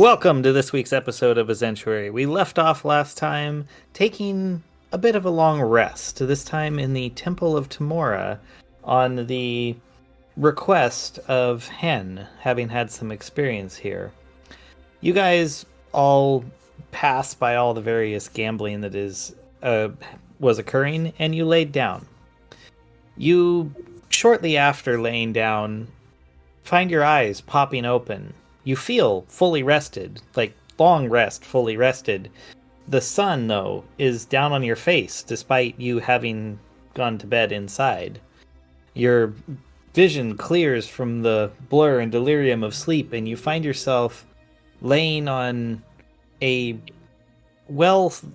Welcome to this week's episode of Azentuary. We left off last time taking a bit of a long rest, this time in the Temple of Tymora, on the request of Hen, having had some experience here. You guys all passed by all the various gambling that was occurring, and you laid down. You, shortly after laying down, find your eyes popping open. You feel fully rested, like long rest, fully rested. The sun, though, is down on your face, despite you having gone to bed inside. Your vision clears from the blur and delirium of sleep, and you find yourself laying on a well-groomed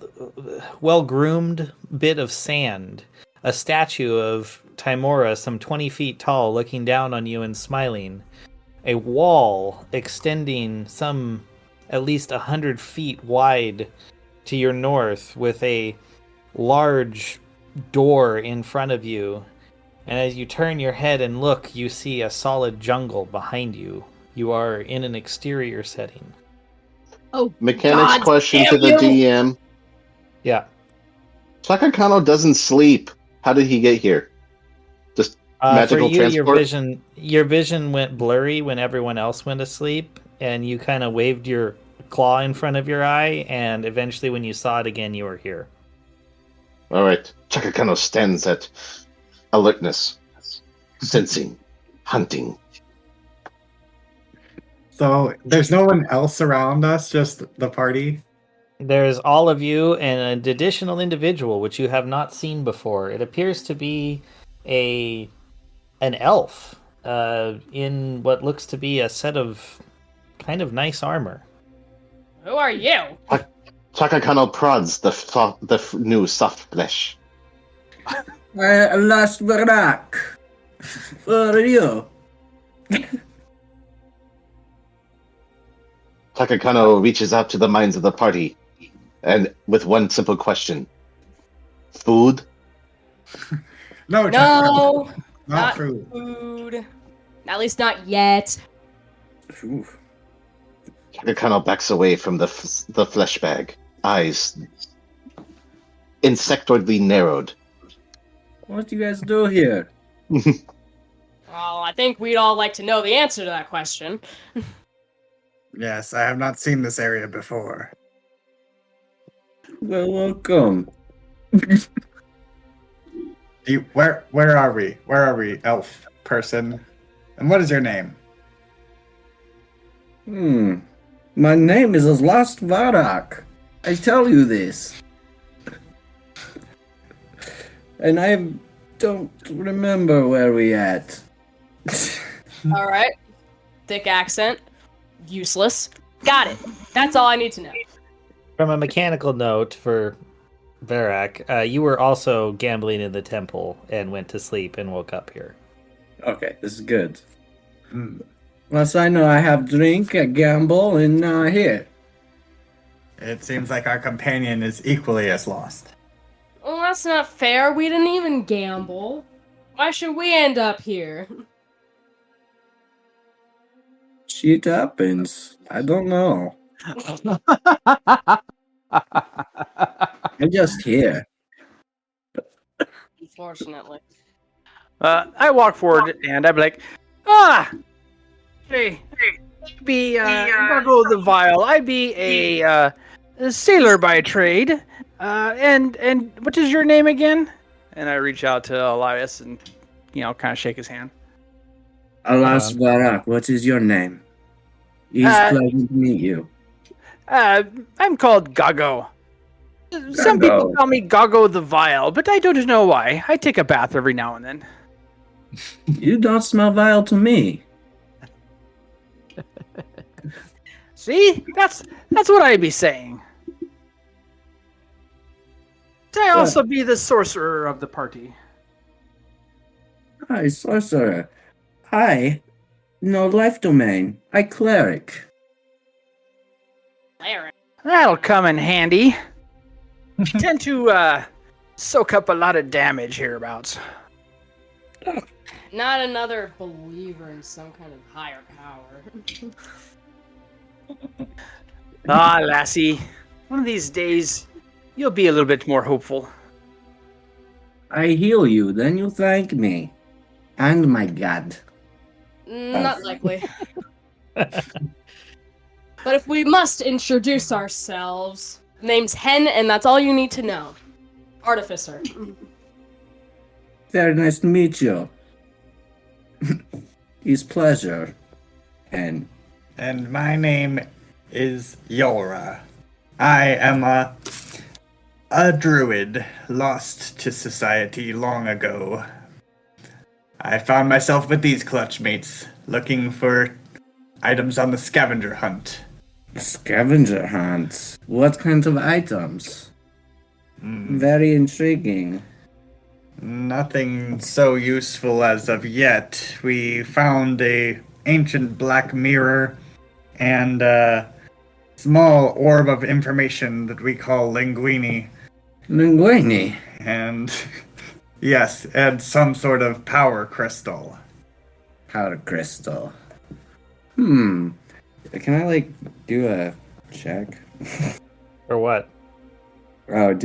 bit of sand. A statue of Tymora, some 20 feet tall, looking down on you and smiling. A wall extending some at least 100 feet wide to your north with a large door in front of you. And as you turn your head and look, you see a solid jungle behind you. You are in an exterior setting. Oh, Mechanics God question to damn the you! DM. Yeah. Takakano doesn't sleep. How did he get here? Just magical for you, transport? your vision went blurry when everyone else went asleep, and you kind of waved your claw in front of your eye, and eventually when you saw it again, you were here. All right. Takakano stands at alertness, sensing, hunting. So there's no one else around us, just the party? There's all of you and an additional individual which you have not seen before. It appears to be an elf in what looks to be a set of kind of nice armor. Who are you? Takakano prods the new soft flesh. Last Barak. For you. Takakano reaches out to the minds of the party, and with one simple question: food? No, No, not food. food. At least not yet. Oof. Takakano backs away from the flesh bag, eyes insectoidly narrowed. What do you guys do here? Well, I think we'd all like to know the answer to that question. Yes, I have not seen this area before. Well, welcome. Where are we? Where are we, elf person? And what is your name? My name is Last Varak. I tell you this. And I don't remember where we at. All right. Thick accent. Useless. Got it. That's all I need to know. From a mechanical note for Varak, you were also gambling in the temple and went to sleep and woke up here. Okay, this is good. Last I know, I have drink, I gamble, and now here. It seems like our companion is equally as lost. Well, that's not fair. We didn't even gamble. Why should we end up here? Shit happens. I don't know. I'm just here. Unfortunately. I walk forward and I'm like, hey, be Gargo the Vile. I be a sailor by trade. And what is your name again? And I reach out to Elias and kind of shake his hand. Alas Varak, what is your name? It's pleasant to meet you. I'm called Gago. Some people call me Gago the Vile, but I don't know why. I take a bath every now and then. You don't smell vile to me. See? That's what I be saying. I also be the sorcerer of the party. Hi, sorcerer. Hi. No life domain. I cleric. Cleric. That'll come in handy. I tend to soak up a lot of damage hereabouts. Not another believer in some kind of higher power. Ah, lassie. One of these days, you'll be a little bit more hopeful. I heal you, then you thank me. And my god. Not likely. But if we must introduce ourselves, name's Hen, and that's all you need to know. Artificer. Very nice to meet you. It's pleasure. And And my name is Yora. I am a druid lost to society long ago. I found myself with these clutch mates, looking for items on the scavenger hunt. scavenger hunt. What kinds of items? Very intriguing. Nothing so useful as of yet. We found a ancient black mirror and a small orb of information that we call linguini. Linguini. And yes, and some sort of power crystal. Powder crystal. Can I do a check? Or what? Oh,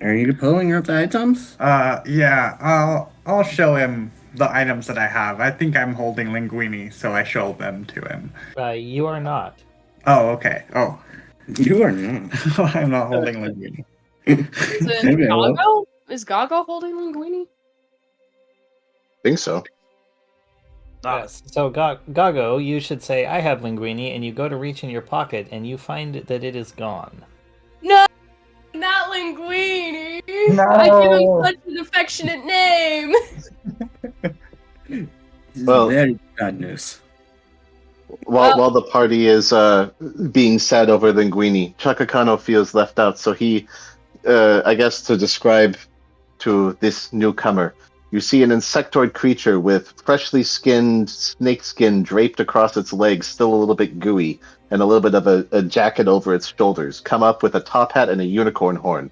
are you pulling out the items? Yeah, I'll show him the items that I have. I think I'm holding linguini, so I show them to him. You are not. Oh, okay. Oh, You are not. I'm not holding linguini. Is Maybe it I will. Gago? Is Gago holding Linguini? think so. Yes. So, Gago, you should say, I have linguini, and you go to reach in your pocket, and you find that it is gone. No! Not Linguini! No. I give him such an affectionate name! This is Well- very bad news. While the party is being sad over linguini, Chakakano feels left out. So he, I guess, to describe to this newcomer, you see an insectoid creature with freshly skinned snake skin draped across its legs, still a little bit gooey, and a little bit of a jacket over its shoulders, come up with a top hat and a unicorn horn.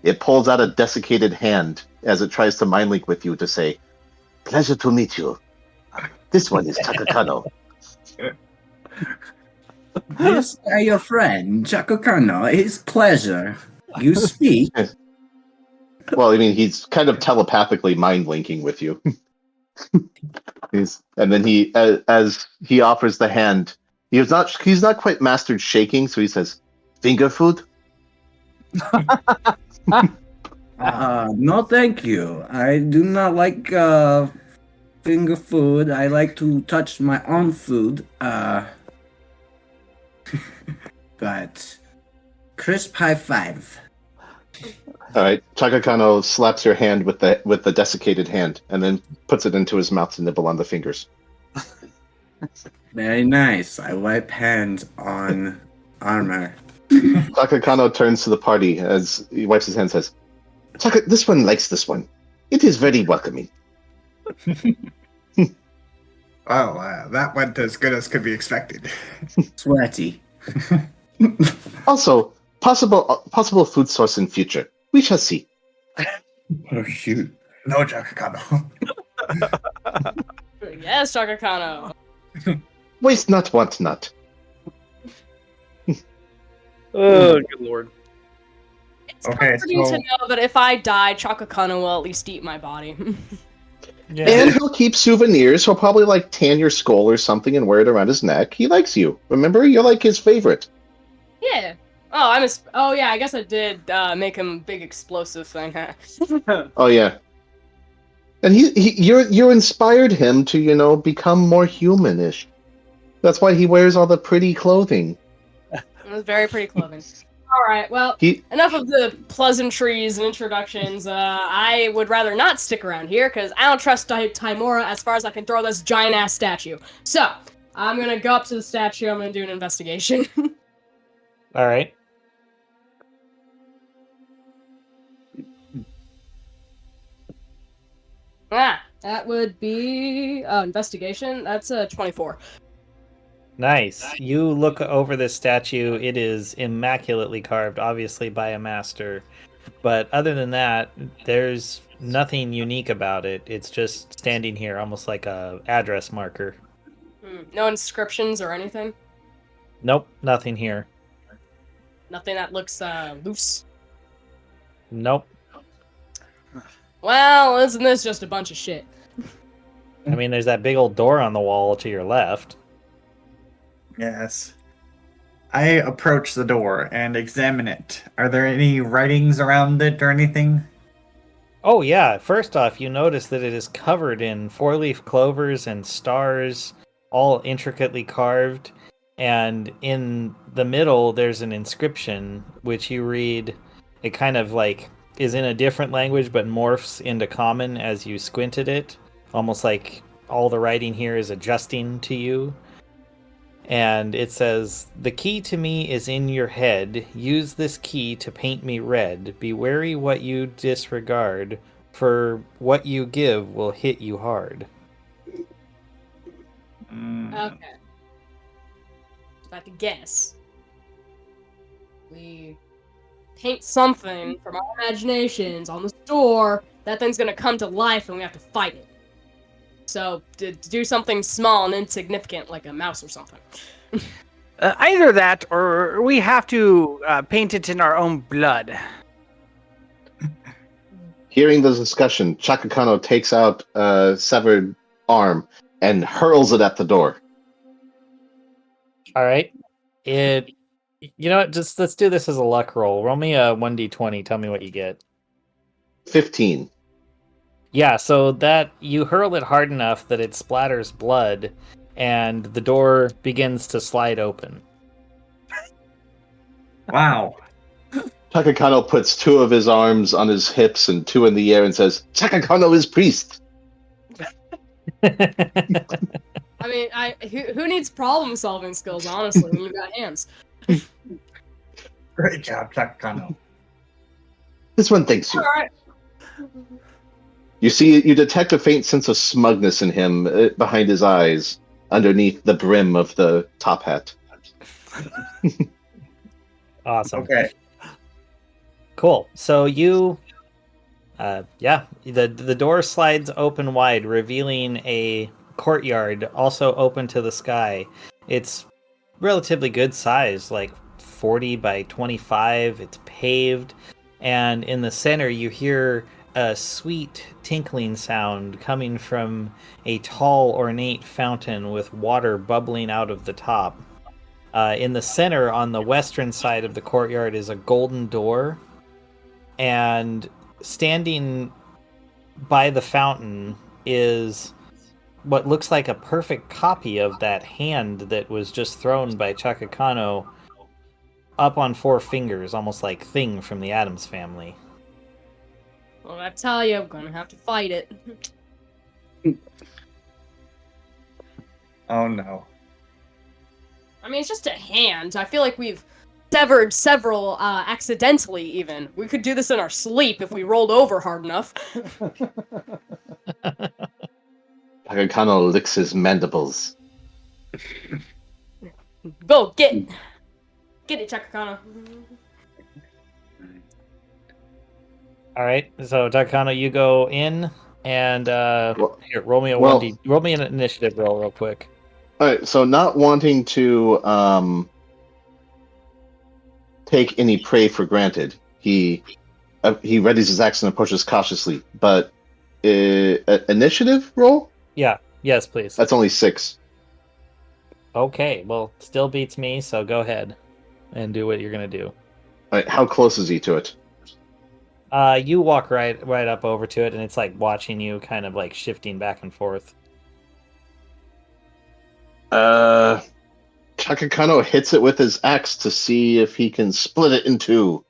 It pulls out a desiccated hand as it tries to mind link with you to say, "Pleasure to meet you. This one is Chakakano." This are your friend, Chakokano. It's pleasure. You speak. Well, I mean, he's kind of telepathically mind linking with you. And then he, as he offers the hand, he's not quite mastered shaking, so he says, "Finger food." No, thank you. I do not like finger food. I like to touch my own food. But crisp high five. All right, Chakakano slaps your hand with the desiccated hand, and then puts it into his mouth to nibble on the fingers. Very nice. I wipe hands on armor. Chakakano turns to the party as he wipes his hands and says, "This one likes this one. It is very welcoming." Well, that went as good as could be expected. Sweaty. Also, possible food source in future. We shall see. Oh shoot. No, Jakakano. Yes, Chakakano. Waste not, want not. Oh, good lord. It's Okay, comforting so- to know that if I die, Chakakano will at least eat my body. Yeah. And he'll keep souvenirs. He'll probably tan your skull or something and wear it around his neck. He likes you. Remember, you're like his favorite. Yeah. Oh, oh yeah, I guess I did make him a big explosive thing. Oh yeah. And you inspired him to become more humanish. That's why he wears all the pretty clothing. It was very pretty clothing. All right, well, He enough of the pleasantries and introductions. I would rather not stick around here because I don't trust Tymora as far as I can throw this giant ass statue. So I'm gonna go up to the statue. I'm gonna do an investigation. All right. That would be investigation. That's a 24. Nice. You look over this statue. It is immaculately carved, obviously by a master. But other than that, there's nothing unique about it. It's just standing here, almost like a address marker. No inscriptions or anything. Nope, nothing here. Nothing that looks loose. Nope. Well, isn't this just a bunch of shit? I mean, there's that big old door on the wall to your left. Yes. I approach the door and examine it. Are there any writings around it or anything? Oh, yeah. First off, you notice that it is covered in four-leaf clovers and stars, all intricately carved. And in the middle, there's an inscription, which you read. It kind of like is in a different language, but morphs into common as you squint at it. Almost like all the writing here is adjusting to you. And it says, "The key to me is in your head. Use this key to paint me red. Be wary what you disregard, for what you give will hit you hard." Okay. If I had to guess, we paint something from our imaginations on this door, that thing's gonna come to life and we have to fight it. So, to do something small and insignificant, like a mouse or something. Either that, or we have to paint it in our own blood. Hearing the discussion, Chakakano takes out a severed arm and hurls it at the door. All right. You know what? Just let's do this as a luck roll. Roll me a 1d20. Tell me what you get. 15. Yeah, so that you hurl it hard enough that it splatters blood, and the door begins to slide open. Wow. Chakakano puts 2 of his arms on his hips and 2 in the air and says, "Chakakano is priest." I mean, who needs problem-solving skills, honestly, when you've got hands? Great job, Chakano. This one thanks you. Alright. You detect a faint sense of smugness in him behind his eyes, underneath the brim of the top hat. Awesome. Okay. Cool. So you, the door slides open wide, revealing a courtyard, also open to the sky. It's relatively good size, like 40 by 25. It's paved, and in the center you hear a sweet tinkling sound coming from a tall, ornate fountain with water bubbling out of the top. In the center, on the western side of the courtyard, is a golden door, and standing by the fountain is what looks like a perfect copy of that hand that was just thrown by Chakakano up on 4 fingers, almost like Thing from the Addams Family. Well, I tell you, I'm gonna have to fight it. Oh no. I mean, it's just a hand. I feel like we've severed several accidentally, even. We could do this in our sleep if we rolled over hard enough. Chakakano licks his mandibles. Go, get it, Chakakano. All right, so Takano, you go in, and here, roll me a 1d. Roll me an initiative roll real quick. All right, so not wanting to take any prey for granted, he readies his axe and approaches cautiously. But initiative roll? Yeah. Yes, please. That's only 6. Okay. Well, still beats me. So go ahead and do what you're gonna do. All right, how close is he to it? You walk right up over to it, and it's like watching you, kind of like shifting back and forth. Chakakano hits it with his axe to see if he can split it in 2.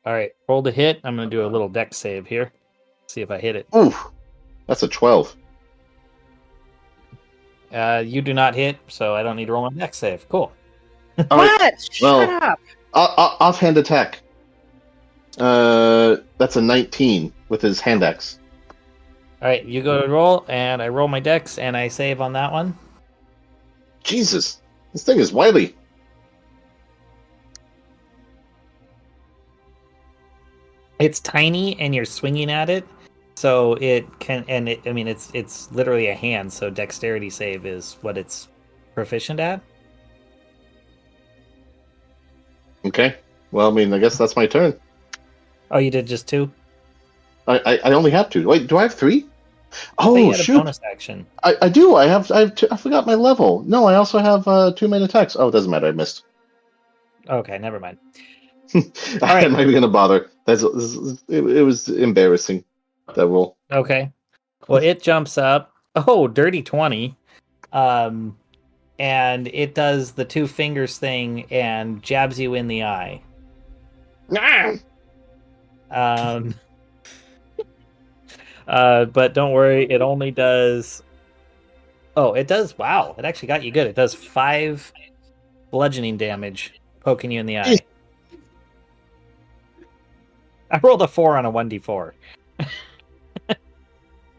All right, roll to hit. I'm gonna do a little dex save here. See if I hit it. Ooh, that's a 12. You do not hit, so I don't need to roll my dex save. Cool. All right, What? well, Shut up! Offhand attack. That's a 19 with his hand axe. All right, you go to roll, and I roll my dex, and I save on that one. Jesus, this thing is wily. It's tiny, and you're swinging at it, so it can. And it's literally a hand. So dexterity save is what it's proficient at. Okay. Well, I mean, I guess that's my turn. Oh, you did just 2? I only have 2. Wait, do I have 3? I thought Oh you had a shoot! bonus action. I do. I have two, I forgot my level. No, I also have 2 main attacks. Oh, it doesn't matter. I missed. Okay, never mind. I'm right. not even gonna bother. It was embarrassing. That roll. Okay. Well, it jumps up. Oh, dirty 20. And it does the 2 fingers thing and jabs you in the eye. Um, but don't worry, it only does. Oh, it does. Wow, it actually got you good. It does 5 bludgeoning damage, poking you in the eye. I rolled a 4 on a 1d4.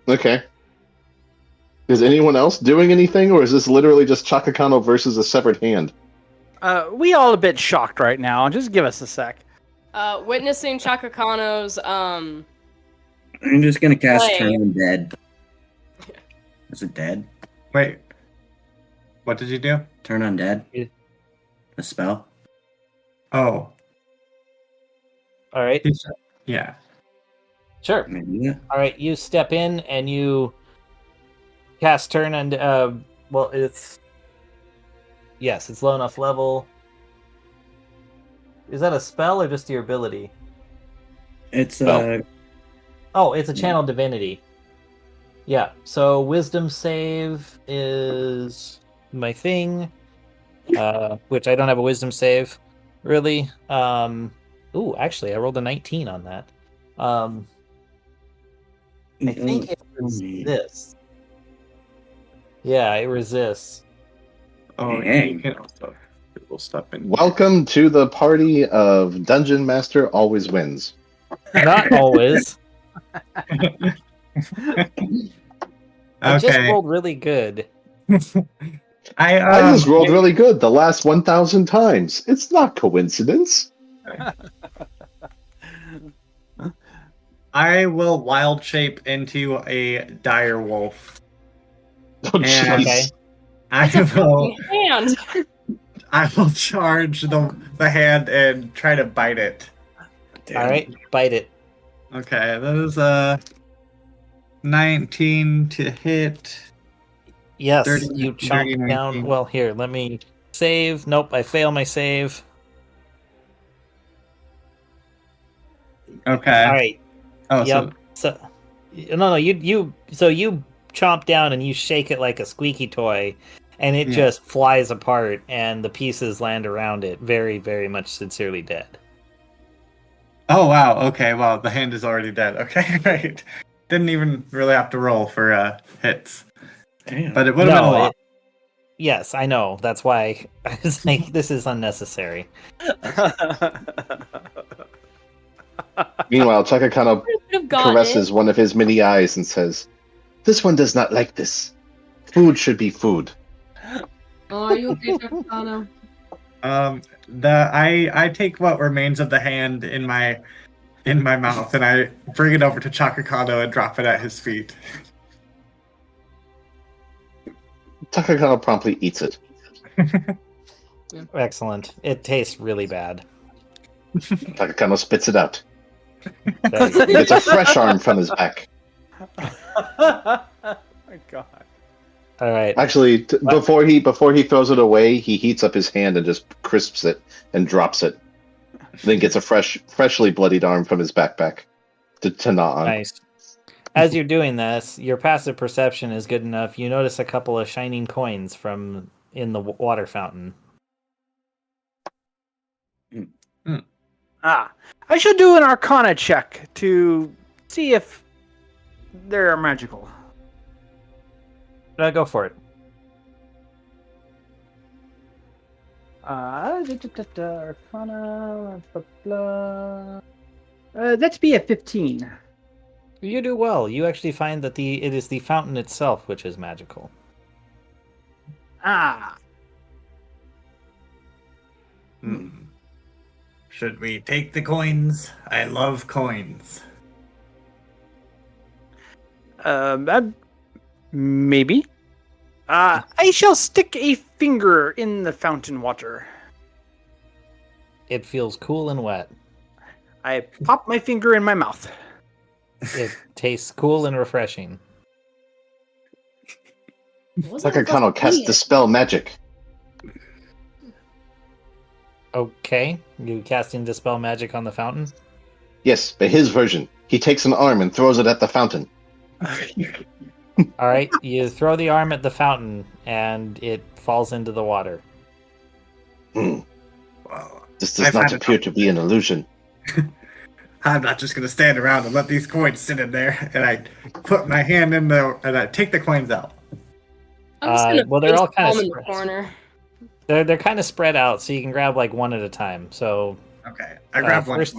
Okay. Is anyone else doing anything, or is this literally just Chakakano versus a severed hand? We all a bit shocked right now. Just give us a sec. Witnessing Chaka Kano's I'm just gonna cast Play. Turn Undead. Is it dead? Wait. What did you do? Turn Undead? Yeah. A spell? Oh. All right. Yeah. Sure. Maybe. All right, you step in and you cast turn and well, it's low enough level. Is that a spell or just your ability? It's Oh, it's a channel divinity. Yeah. So wisdom save is my thing, which I don't have a wisdom save, really. Ooh, actually, I rolled a 19 on that. I think it resists. Yeah, it resists. Oh, Dang. you can also. We'll stop in. Welcome to the party of Dungeon Master always wins. Not always. I just Okay. rolled really good. I just rolled really good the last 1,000 times. It's not coincidence. I will wild shape into a dire wolf. Oh, And- jeez. Okay. I will charge the hand and try to bite it. All right, bite it. Okay, that is 19 to hit. Yes, 30 you dirty chomp 19. down. Well, here, let me save. Nope, I fail my save. Okay. All right. Oh, Yep. So, no, you chomp down and you shake it like a squeaky toy, and it Yeah. just flies apart, and the pieces land around it, very, very much sincerely dead. Oh wow. Okay. Well, the hand is already dead. Okay. Right. Didn't even really have to roll for hits, Damn. but it would have been a lot. Yes, I know. That's why I was like, this is unnecessary. Meanwhile, Chaka kind of Could've gotten caresses it. one of his many eyes and says, "This one does not like this. Food should be food." Oh, are you okay, Chaka Kano? I take what remains of the hand in my mouth and I bring it over to Chakakano and drop it at his feet. Takakano promptly eats it. Excellent. It tastes really bad. Takakano spits it out. There you go. He gets a fresh arm from his back. Oh my god. All right. Actually, before he throws it away, he heats up his hand and just crisps it and drops it. Then gets a freshly bloodied arm from his backpack to gnaw on. Nice. As you're doing this, your passive perception is good enough. You notice a couple of shining coins from in the water fountain. I should do an Arcana check to see if they're magical. Go for it. Arcana. Let's be a 15. You do well. You actually find that it is the fountain itself which is magical. Ah. Should we take the coins? I love coins. Maybe. I shall stick a finger in the fountain water. it feels cool and wet. I pop my finger in my mouth. It tastes cool and refreshing. Takakano casts Dispel Magic. Okay, you casting Dispel Magic on the fountain? Yes, but his version. He takes an arm and throws it at the fountain. All right, you throw the arm at the fountain, and it falls into the water. Well, this does I've not had appear enough to of be it. an illusion. I'm not just going to stand around and let these coins sit in there. And I put my hand in there and I take the coins out. I'm just gonna well, they're all kind of in the spread. corner. They're kind of spread out, so you can grab like one at a time. So Okay, I grab one. first.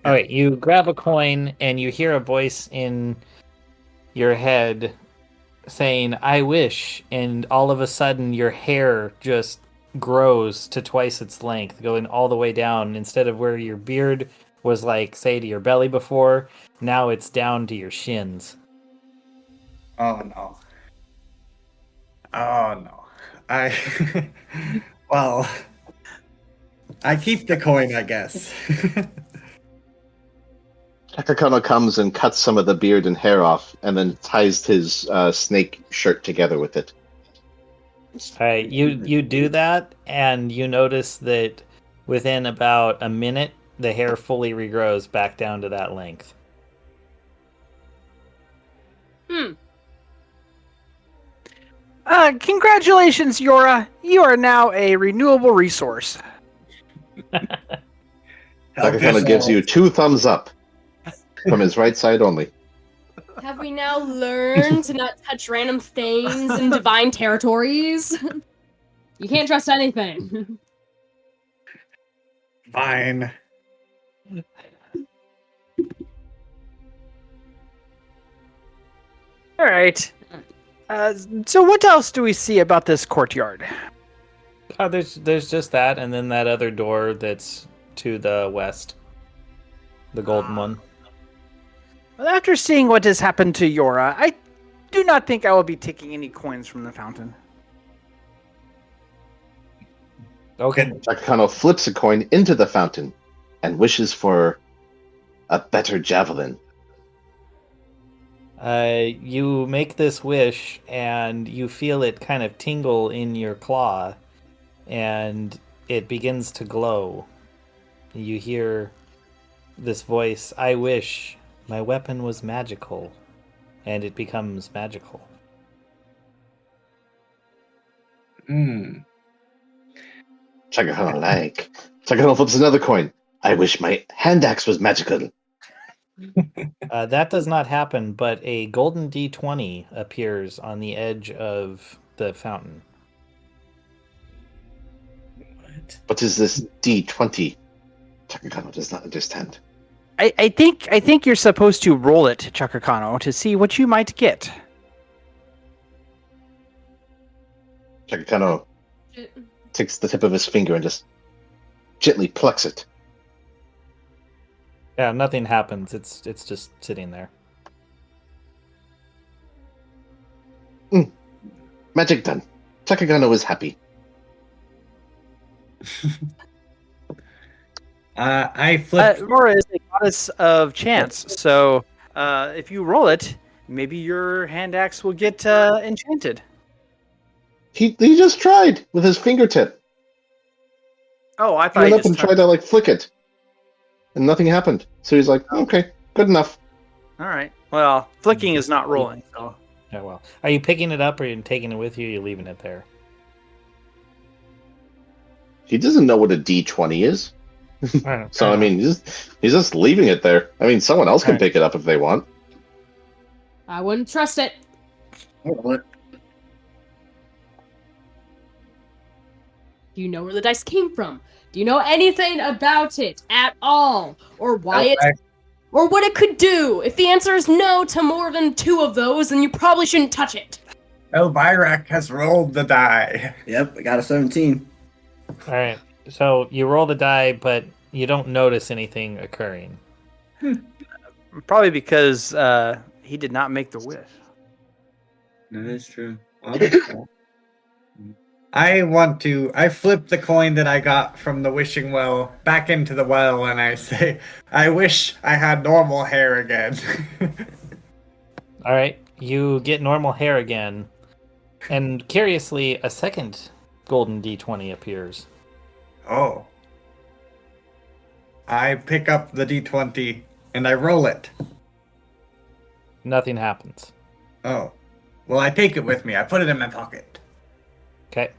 All right, you grab a coin, and you hear a voice in your head saying, "I wish," and all of a sudden your hair just grows to twice its length, going all the way down. Instead of where your beard was, like, say, to your belly before, now it's down to your shins. Oh no. Oh no. Well, I keep the coin, I guess. Takakano comes and cuts some of the beard and hair off, and then ties his snake shirt together with it. All right, you do that, and you notice that within about a minute, the hair fully regrows back down to that length. Congratulations, Yora. You are now a renewable resource. Takakano gives you 2 thumbs up from his right side only. Have we now learned to not touch random things in divine territories? You can't trust anything. Fine. All right. So what else do we see about this courtyard? There's just that, and then that other door that's to the west, the golden one. Well, after seeing what has happened to Yora, I do not think I will be taking any coins from the fountain. Okay. Takakano flips a coin into the fountain and wishes for a better javelin. You make this wish, and you feel it kind of tingle in your claw, and it begins to glow. You hear this voice, "I wish my weapon was magical," and it becomes magical. Takakano like. Takakano flips another coin. I wish my hand axe was magical. That does not happen, but a golden D20 appears on the edge of the fountain. What is this D20? Takakano does not understand. I think you're supposed to roll it, Chakakano, to see what you might get. Takakano takes the tip of his finger and just gently plucks it. Yeah, nothing happens. It's just sitting there. Magic done. Takakano is happy. I flip. Mora is a goddess of chance, so if you roll it, maybe your hand axe will get enchanted. He just tried with his fingertip. Oh, I He thought went he up and just tried to flick it, and nothing happened. So he's like, "Okay, good enough." All right. Well, flicking is not rolling, so. Yeah, well. Are you picking it up, or are you taking it with you, or are you leaving it there? He doesn't know what a D20 is. So I mean, he's just leaving it there. I mean, someone else can Alright. pick it up if they want. I wouldn't trust it. What? Do you know where the dice came from? Do you know anything about it at all? Or why or what it could do? If the answer is no to more than 2 of those, then you probably shouldn't touch it. Elvirak has rolled the die. Yep, I got a 17. All right. So you roll the die, but you don't notice anything occurring. Probably because he did not make the wish. That is true. I flip the coin that I got from the wishing well back into the well, and I say, I wish I had normal hair again. All right, you get normal hair again, and curiously, a second golden D20 appears. Oh. I pick up the D20 and I roll it. Nothing happens. Oh. Well, I take it with me. I put it in my pocket. Okay.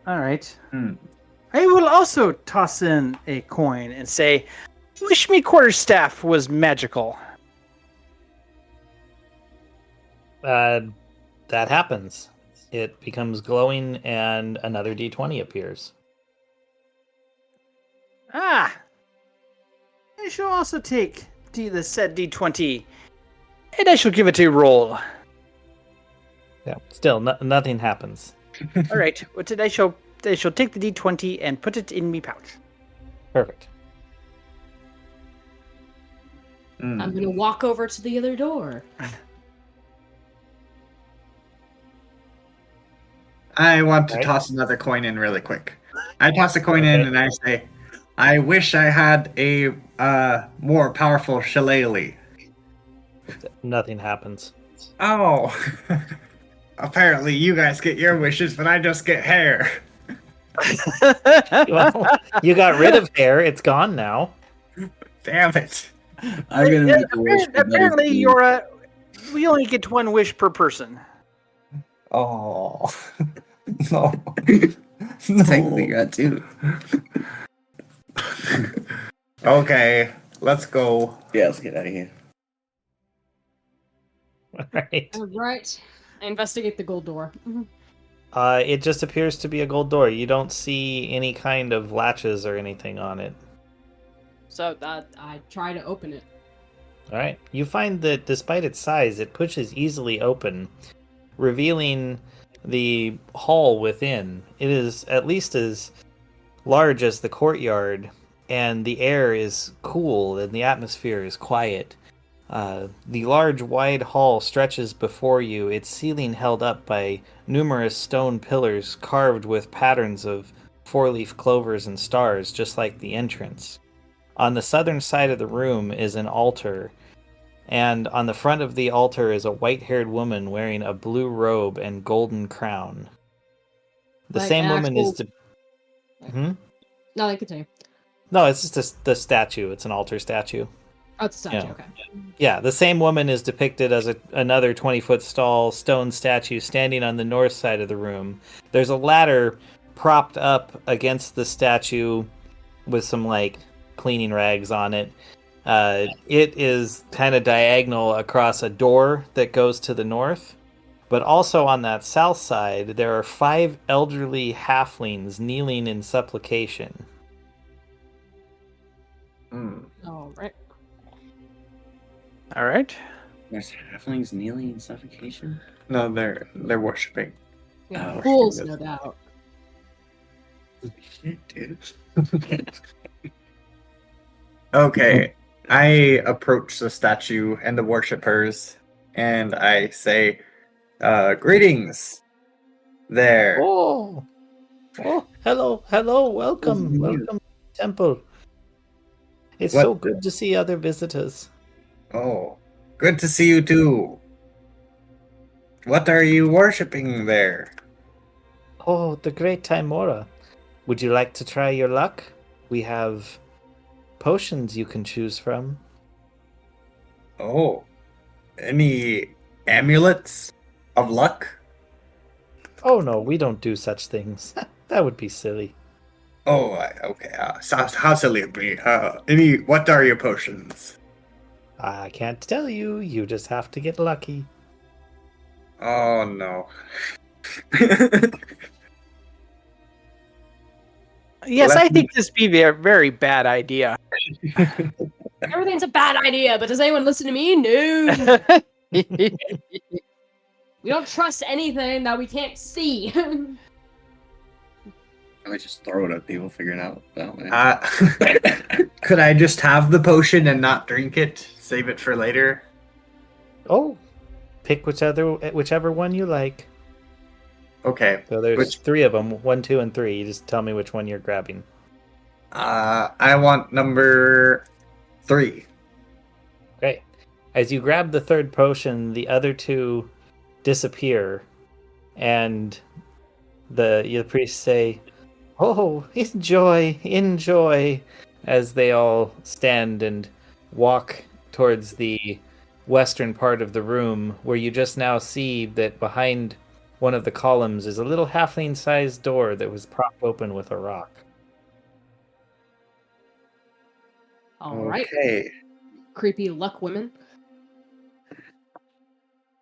All right. I will also toss in a coin and say, "Wish me quarterstaff was magical." That happens. It becomes glowing, and another D20 appears. Ah! I shall also take the said D20, and I shall give it a roll. Yeah. Still, nothing happens. All right. What did I shall take the D20 and put it in me pouch. Perfect. I'm gonna walk over to the other door. I want to Right. toss another coin in really quick. I toss a coin in and I say, I wish I had a more powerful shillelagh. Nothing happens. Oh. Apparently you guys get your wishes, but I just get hair. Well, you got rid of hair. It's gone now. Damn it. I'm gonna make a wish. Apparently, we only get one wish per person. Oh. No. Technically got two. Okay, let's go. Yeah, let's get out of here. All right. All right. I investigate the gold door. It just appears to be a gold door. You don't see any kind of latches or anything on it. So I try to open it. All right. You find that despite its size, it pushes easily open, revealing the hall within. It is at least as large as the courtyard, and the air is cool and the atmosphere is quiet. The large, wide hall stretches before you, its ceiling held up by numerous stone pillars carved with patterns of four-leaf clovers and stars, just like the entrance. On the southern side of the room is an altar, and on the front of the altar is a white-haired woman wearing a blue robe and golden crown. The Like same an woman is... actual- No, they continue. No, it's just the statue. It's an altar statue. Oh, it's a statue, Yeah. okay. Yeah, the same woman is depicted as another 20-foot tall stone statue standing on the north side of the room. There's a ladder propped up against the statue with some, cleaning rags on it. It is kind of diagonal across a door that goes to the north. But also on that south side, there are 5 elderly halflings kneeling in supplication. All right. All right. There's halflings kneeling in suffocation. No, they're worshiping. Yeah, Oh, fools, shit. no doubt. Shit, dude. Okay, I approach the statue and the worshippers, and I say, greetings there. Oh, hello, welcome to the temple. It's What so the- good to see other visitors. Oh, good to see you too. What are you worshipping there? Oh, the great Tymora. Would you like to try your luck? We have potions you can choose from. Oh, any amulets of luck? Oh no, we don't do such things. That would be silly. Oh, okay. How silly of me. What are your potions? I can't tell you. You just have to get lucky. Oh no. Yes, Let I me- think this be a very bad idea. Everything's a bad idea, but does anyone listen to me? No. We don't trust anything that we can't see. I just throw it at people, figure it out that way. Could I just have the potion and not drink it? Save it for later? Oh, pick whichever one you like. Okay. So there's Which 3 of them, 1, 2, and 3. You just tell me which one you're grabbing. I want number 3. Okay. As you grab the 3rd potion, the other 2 disappear, and the priests say, "Oh, enjoy, enjoy," as they all stand and walk towards the western part of the room, where you just now see that behind one of the columns is a little halfling-sized door that was propped open with a rock. All right. Okay. Creepy luck women.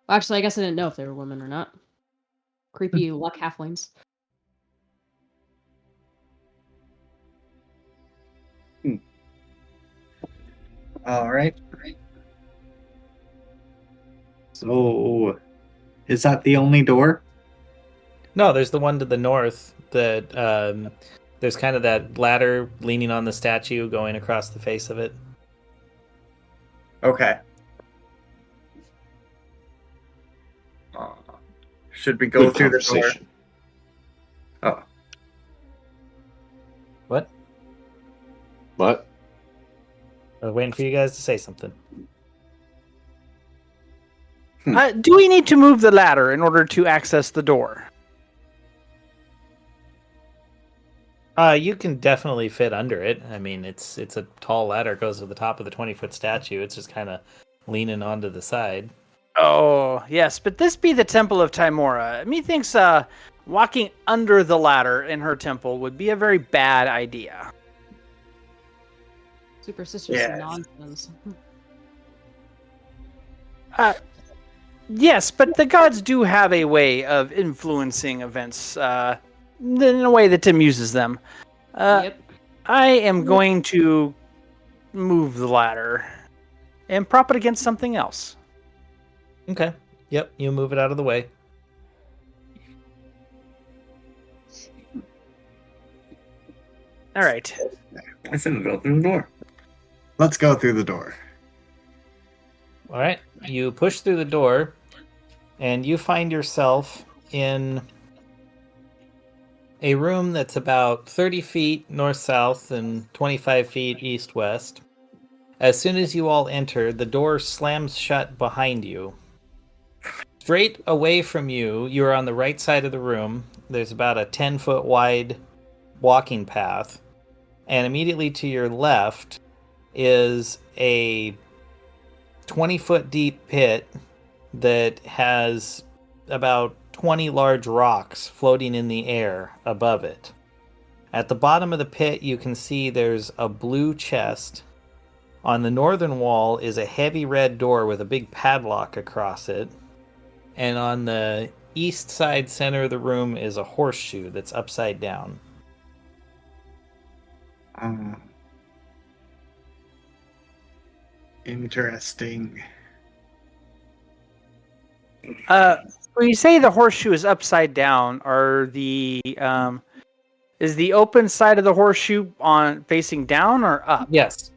Actually, I guess I didn't know if they were women or not. Creepy luck halflings. All right. So, is that the only door? No, there's the one to the north that there's kind of that ladder leaning on the statue going across the face of it. Okay. Should we go Good through the door? conversation. Oh, What? What? I was waiting for you guys to say something. Do we need to move the ladder in order to access the door? You can definitely fit under it. I mean, it's a tall ladder, it goes to the top of the 20-foot statue. It's just kind of leaning onto the side. Oh, yes, but this be the Temple of Tymora. Methinks walking under the ladder in her temple would be a very bad idea. Superstitious Yes. nonsense. Yes, but the gods do have a way of influencing events in a way that amuses them. Yep. I am going to move the ladder and prop it against something else. Okay. Yep, you move it out of the way. All right. I said go through the door. let's go through the door. All right. You push through the door, and you find yourself in a room that's about 30 feet north-south and 25 feet east-west. As soon as you all enter, the door slams shut behind you. Straight away from you, you're on the right side of the room. There's about a 10-foot wide walking path. And immediately to your left is a 20-foot deep pit that has about 20 large rocks floating in the air above it. At the bottom of the pit, you can see there's a blue chest. On the northern wall is a heavy red door with a big padlock across it. And on the east side center of the room is a horseshoe that's upside down. Interesting. When you say the horseshoe is upside down, is the open side of the horseshoe on facing down or up? Yes.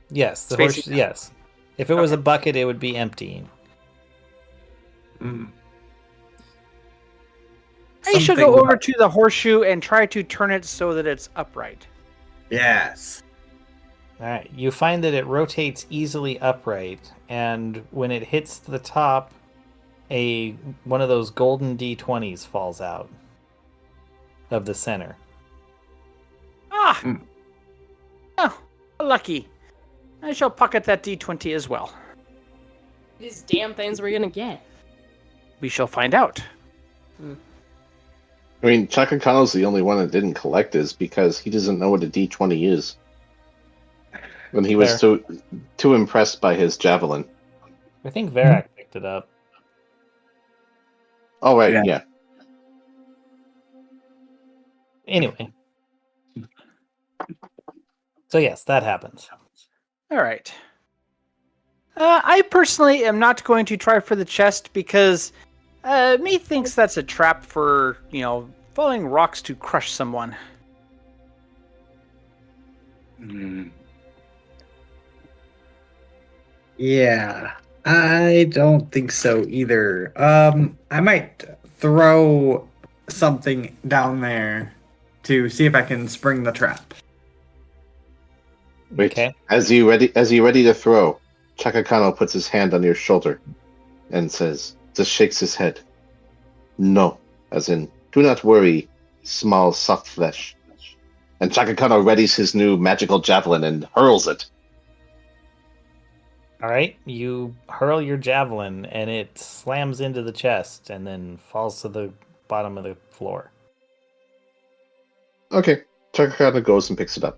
Yes, the Facing horse. down. Yes. If it was Okay. a bucket, it would be emptying. I should go over to the horseshoe and try to turn it so that it's upright. Yes. All right. You find that it rotates easily upright, and when it hits the top, one of those golden D20s falls out of the center. Ah! Mm. Oh, lucky. I shall pocket that D20 as well. These damn things we're gonna get. We shall find out. I mean, Chaka Kano's the only one that didn't collect his because he doesn't know what a D20 is. When he was too impressed by his javelin. I think Varak picked it up. Oh, right, Yeah. yeah. Anyway. So yes, that happens. All right. I personally am not going to try for the chest because me thinks that's a trap for, falling rocks to crush someone. Hmm. Yeah, I don't think so either. I might throw something down there to see if I can spring the trap. Wait, Okay. as you ready to throw, Chakakano puts his hand on your shoulder and just shakes his head. No, as in, do not worry, small soft flesh. And Chakakano readies his new magical javelin and hurls it. All right. You hurl your javelin, and it slams into the chest and then falls to the bottom of the floor. Okay, Chakakano goes and picks it up.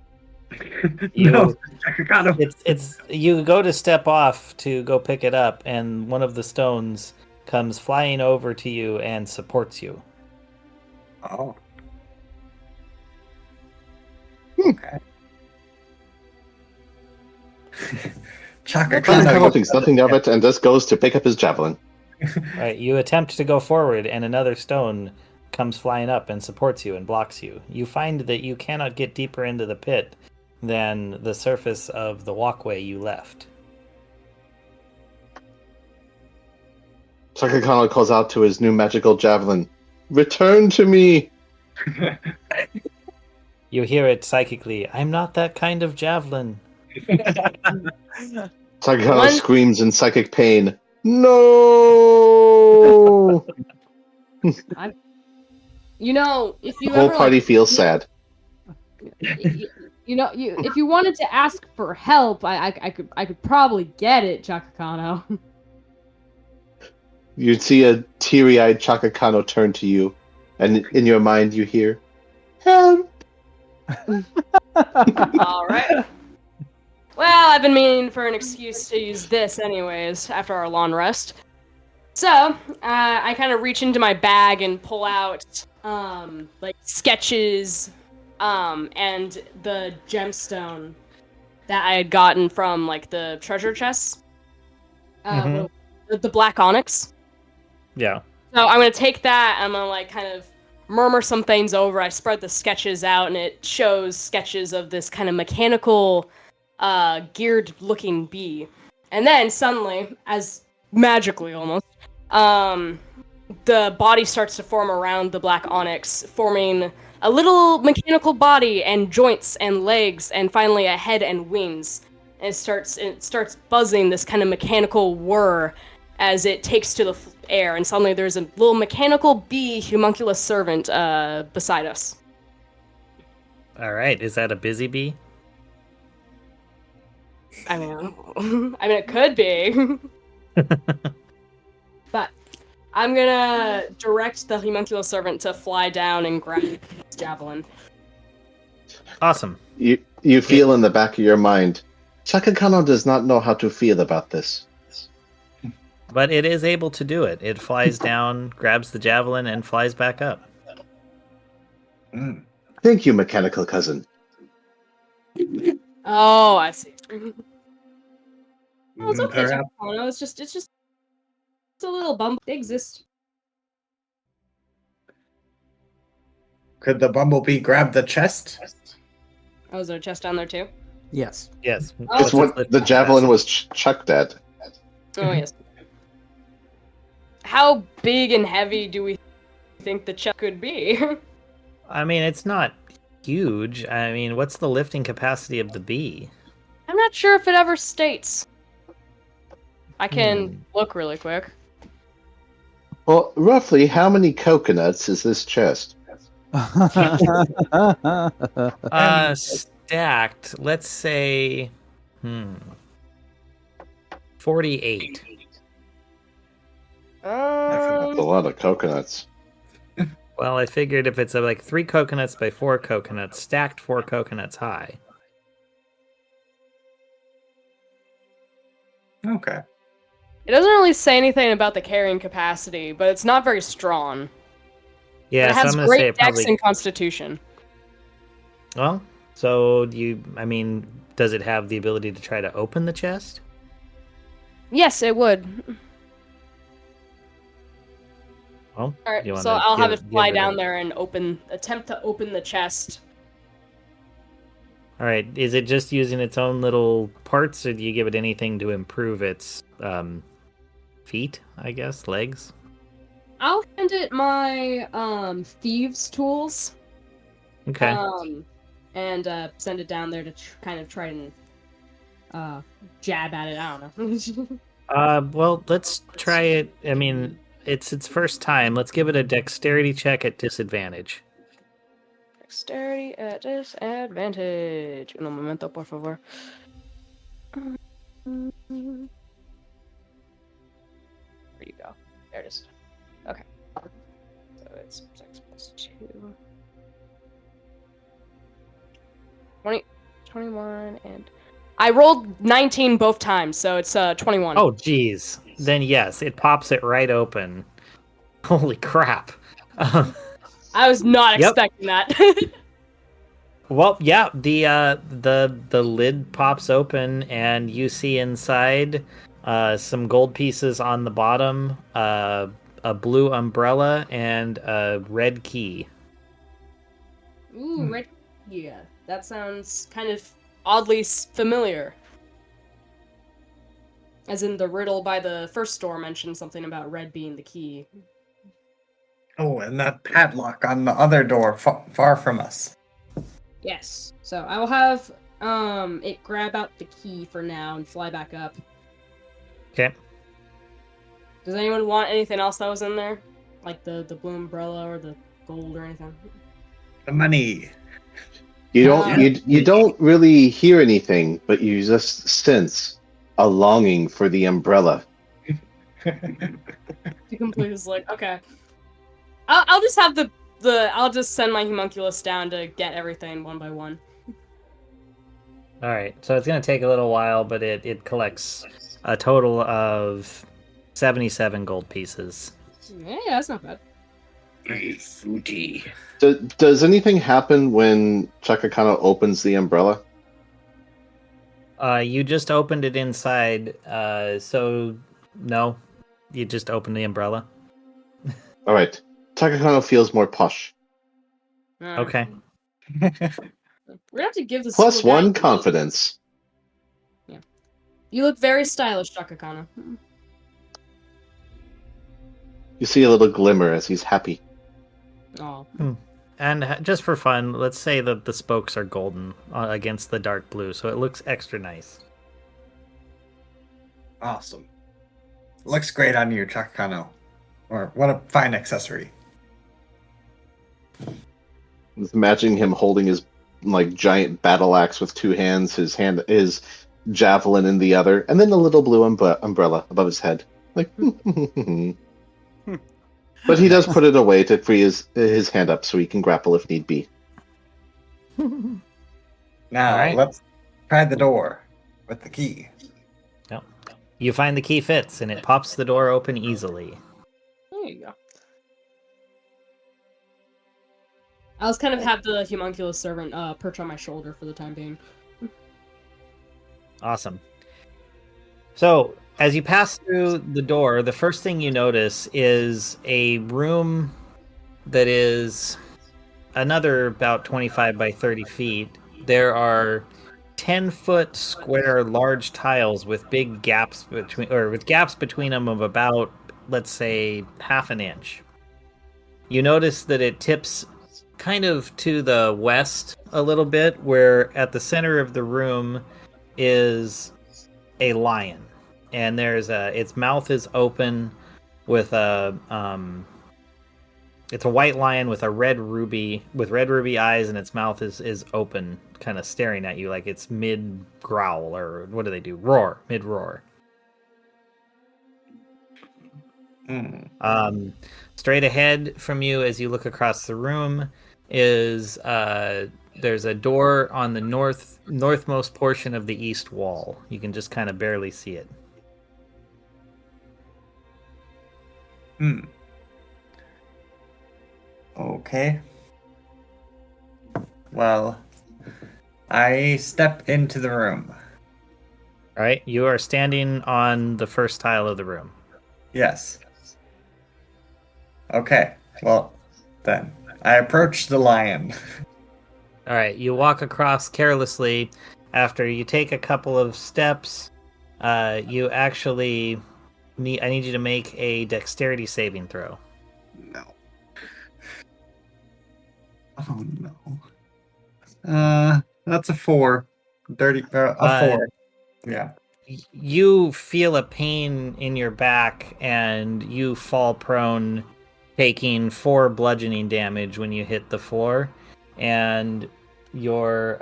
No, Chakakano. It's you go to step off to go pick it up, and one of the stones comes flying over to you and supports you. Oh. Okay. Chakakano Chakakano. thinks nothing of it and just goes to pick up his javelin. Right, you attempt to go forward, and another stone comes flying up and supports you and blocks you. You find that you cannot get deeper into the pit than the surface of the walkway you left. Chakakano calls out to his new magical javelin. Return to me! You hear it psychically. I'm not that kind of javelin. Chakakano screams in psychic pain. No! You know, if you The whole ever, party feels sad. You know, if you wanted to ask for help, I could probably get it, Chakakano. You see a teary-eyed Chakakano turn to you, and in your mind you hear, "Help!" All right. Well, I've been meaning for an excuse to use this anyways, after our long rest. So, I kind of reach into my bag and pull out, like, sketches, and the gemstone that I had gotten from, like, the treasure chests. The black onyx. Yeah. So I'm gonna take that, I'm gonna, like, kind of murmur some things over. I spread the sketches out, and it shows sketches of this kind of mechanical, geared-looking bee. And then, suddenly, as magically almost, the body starts to form around the black onyx, forming a little mechanical body and joints and legs, and finally a head and wings. And it starts buzzing this kind of mechanical whir as it takes to the air, and suddenly there's a little mechanical bee homunculus servant beside us. All right. Is that a busy bee? I mean, it could be. But I'm gonna direct the homunculus servant to fly down and grab his javelin. Awesome. You feel in the back of your mind, Chakakano does not know how to feel about this. But it is able to do it. It flies down, grabs the javelin, and flies back up. Thank you, mechanical cousin. Oh, I see. Oh, it's okay, Perhaps- Chakakano. It's just a little bumble. They exist. Could the bumblebee grab the chest? Oh, is there a chest down there too? Yes. Yes. Oh. It's what the javelin was chucked at. Oh, yes. How big and heavy do we think the chest could be? I mean, it's not huge. I mean, what's the lifting capacity of the bee? I'm not sure if it ever states. I can look really quick. Well, roughly how many coconuts is this chest? Stacked. Let's say, 48. That's a lot of coconuts. Well, I figured if it's like 3 coconuts by 4 coconuts, stacked 4 coconuts high. Okay. It doesn't really say anything about the carrying capacity, but it's not very strong. Yeah, But it so has I'm gonna great say dex probably. and constitution. Well, so I mean, does it have the ability to try to open the chest? Yes, it would. Well, Alright, you so wanna I'll have give- it fly give it down a- there and attempt to open the chest. All right. Is it just using its own little parts, or do you give it anything to improve its feet? I guess legs. I'll hand it my thieves tools. Okay. And send it down there to kind of try and jab at it. I don't know. Well, let's try it. I mean, it's its first time. Let's give it a dexterity check at disadvantage. Dexterity at disadvantage. Un momento, por favor. There you go. There it is. Okay. So it's 6 plus 2. 20, 21, and I rolled 19 both times, so it's 21. Oh, geez. Then yes, it pops it right open. Holy crap. I was not Yep. expecting that. Well, yeah, the lid pops open and you see inside some gold pieces on the bottom, a blue umbrella, and a red key. Ooh, red. Yeah, that sounds kind of oddly familiar. As in the riddle by the first store mentioned something about red being the key. Oh, and that padlock on the other door far from us. Yes. So I will have it grab out the key for now and fly back up. Okay. Does anyone want anything else that was in there? Like the blue umbrella or the gold or anything? The money. You don't really hear anything, but you just sense a longing for the umbrella. The complete is like, okay. I'll just have I'll just send my homunculus down to get everything one by one. All right. So it's going to take a little while, but it collects a total of 77 gold pieces. Yeah, that's not bad. Fruity. Does anything happen when Chakakano opens the umbrella? You just opened it inside, so no. You just opened the umbrella. All right. Chakakano feels more posh. Okay. We're gonna have to give this Plus little guy one a name. confidence. Yeah. You look very stylish, Chakakana. You see a little glimmer as he's happy. Oh. And just for fun, let's say that the spokes are golden against the dark blue, so it looks extra nice. Awesome. Looks great on you, Chakano. Or what a fine accessory. Just imagining him holding his giant battle axe with two hands, his javelin in the other, and then the little blue umbrella above his head. But he does put it away to free his hand up so he can grapple if need be. Now, Alright. let's try the door with the key. Yep. You find the key fits, and it pops the door open easily. There you go. I'll just kind of have the homunculus servant perch on my shoulder for the time being. Awesome. So, as you pass through the door, the first thing you notice is a room that is another about 25 by 30 feet. There are 10-foot square large tiles with big gaps between them of about, let's say, half an inch. You notice that it tips kind of to the west a little bit, where at the center of the room is a lion. And its mouth is open with it's a white lion with red ruby eyes, and its mouth is open, kind of staring at you like it's mid growl, or what do they do? Mid roar. Straight ahead from you, as you look across the room, is there's a door on the northmost portion of the east wall. You can just kind of barely see it. Okay. Well, I step into the room. All right, you are standing on the first tile of the room. Yes. Okay. Well, then I approach the lion. All right, you walk across carelessly. After you take a couple of steps, you actually I need you to make a dexterity saving throw. No. Oh no. That's a 4. A 4. Yeah. You feel a pain in your back and you fall prone, taking 4 bludgeoning damage when you hit the floor, and your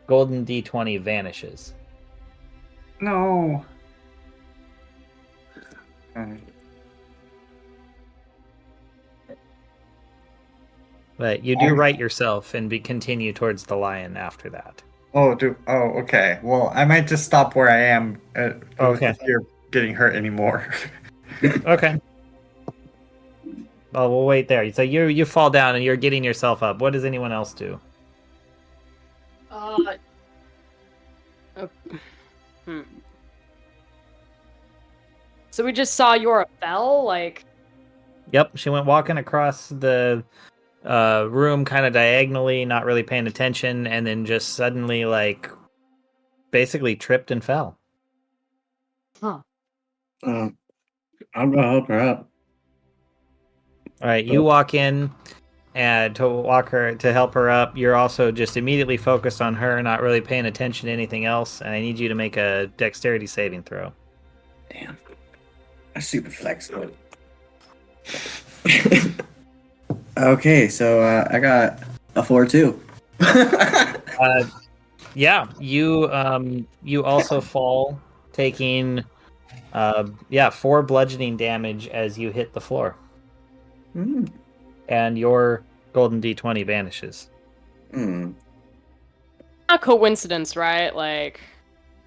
golden d20 vanishes. No. Okay. But you do right yourself and continue towards the lion after that. Oh, okay. Well, I might just stop where I am Okay. if you're getting hurt anymore. Okay. Well, we'll wait there. So you fall down and you're getting yourself up. What does anyone else do? So we just saw Yora fell, like. Yep, she went walking across the room kind of diagonally, not really paying attention, and then just suddenly, like, basically tripped and fell. Huh. I'm gonna help her up. All right, you walk in and to help her up. You're also just immediately focused on her, not really paying attention to anything else. And I need you to make a dexterity saving throw. Damn. I'm super flexible. Okay, so I got a 4 too. Yeah, you also fall, taking 4 bludgeoning damage as you hit the floor. And your golden d20 vanishes. Not coincidence, right? Like,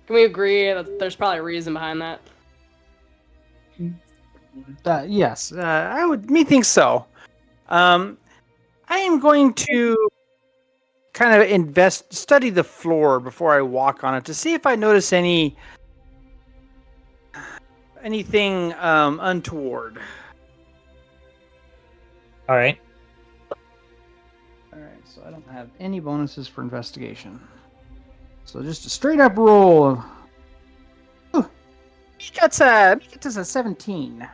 can we agree that there's probably a reason behind that? Yes, me think so. I am going to kind of study the floor before I walk on it to see if I notice anything untoward. All right. All right, so I don't have any bonuses for investigation. So just a straight up roll. Ooh, that's a 17.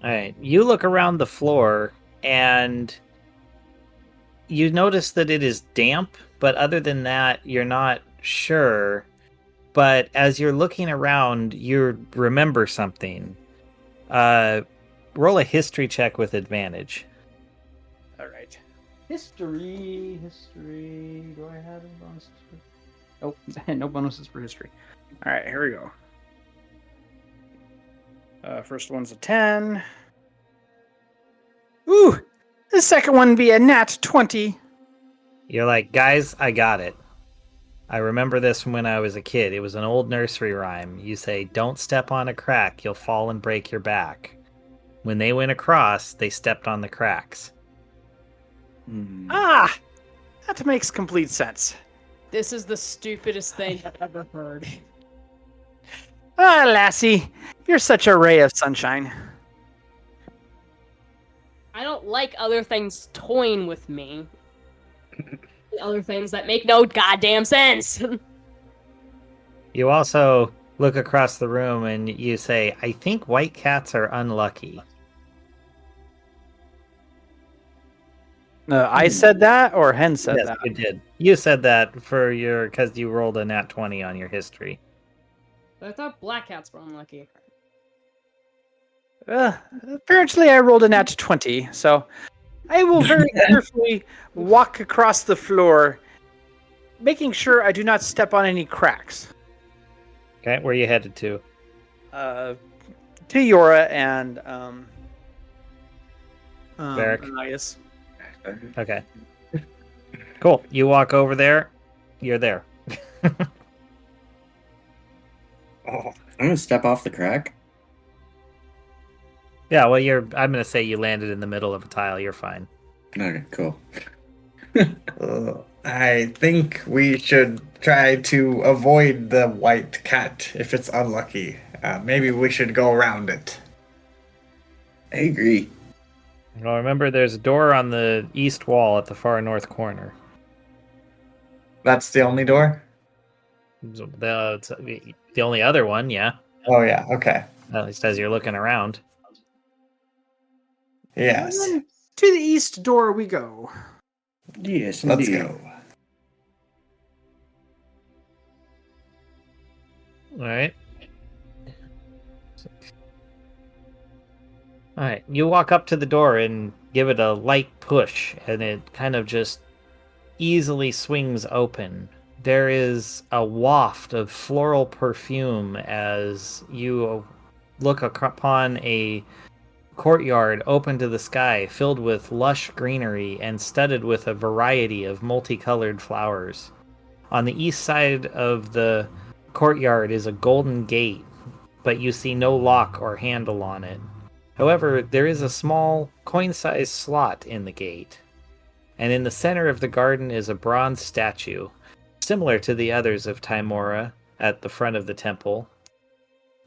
All right. You look around the floor and you notice that it is damp, but other than that, you're not sure. But as you're looking around, you remember something. Roll a history check with advantage. All right. History. Do I have any bonuses? Oh, no bonuses for history. All right, here we go. First one's a 10. Ooh, the second one be a nat 20. You're like, guys, I got it. I remember this from when I was a kid. It was an old nursery rhyme. You say, don't step on a crack, you'll fall and break your back. When they went across, they stepped on the cracks. Ah, that makes complete sense. This is the stupidest thing I've ever heard. Ah, lassie, you're such a ray of sunshine. I don't like other things toying with me. Other things that make no goddamn sense. You also look across the room and you say, I think white cats are unlucky. I said that, or Hen said Yes, that? you did. You said that because you rolled a nat 20 on your history. I thought black cats were unlucky. Apparently I rolled a nat 20, so I will very carefully walk across the floor, making sure I do not step on any cracks. Okay, where are you headed to? To Yora and Varric. Elias. Okay. Cool. You walk over there. You're there. I'm gonna step off the crack. Yeah, well, I'm going to say you landed in the middle of a tile. You're fine. Okay, cool. I think we should try to avoid the white cat if it's unlucky. Maybe we should go around it. I agree. Well, remember, there's a door on the east wall at the far north corner. That's the only door? The only other one, yeah. Oh, yeah, okay. At least as you're looking around. Yes. And then to the east door we go. Yes, Let's indeed. go. All right. All right. You walk up to the door and give it a light push, and it kind of just easily swings open. There is a waft of floral perfume as you look upon a courtyard open to the sky, filled with lush greenery and studded with a variety of multicolored flowers. On the east side of the courtyard is a golden gate, but you see no lock or handle on it. However, there is a small coin-sized slot in the gate, and in the center of the garden is a bronze statue, similar to the others of Tymora at the front of the temple.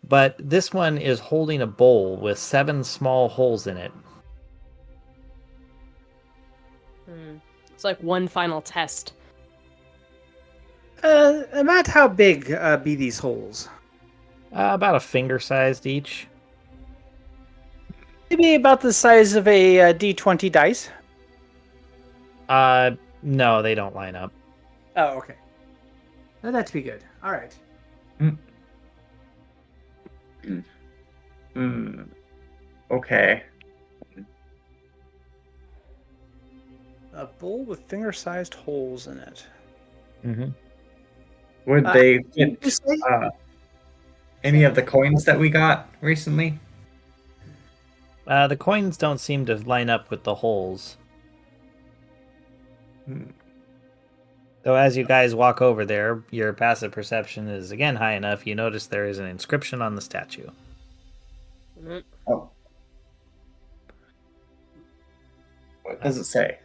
But this one is holding a bowl with 7 small holes in it. It's like one final test. About how big be these holes? About a finger-sized each. Maybe about the size of a D20 dice. No, they don't line up. Oh, okay. That'd be good. All right. Okay. A bowl with finger-sized holes in it. Mm-hmm. Would they You fit say? any of the coins that we got recently? The coins don't seem to line up with the holes. Though as you guys walk over there, your passive perception is again high enough, you notice there is an inscription on the statue. Oh. What does it say?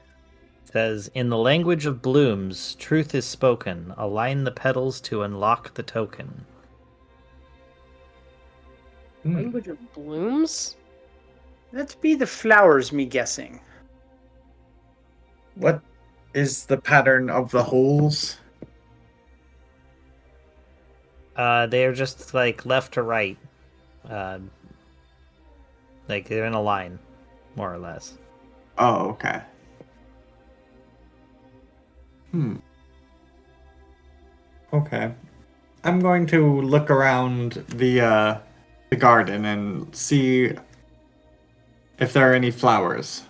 It says, "In the language of blooms, truth is spoken. Align the petals to unlock the token." Language of blooms? That'd be the flowers, me guessing. What is the pattern of the holes? They are just like left to right. Like they're in a line, more or less. Oh, okay. Okay. I'm going to look around the garden and see if there are any flowers.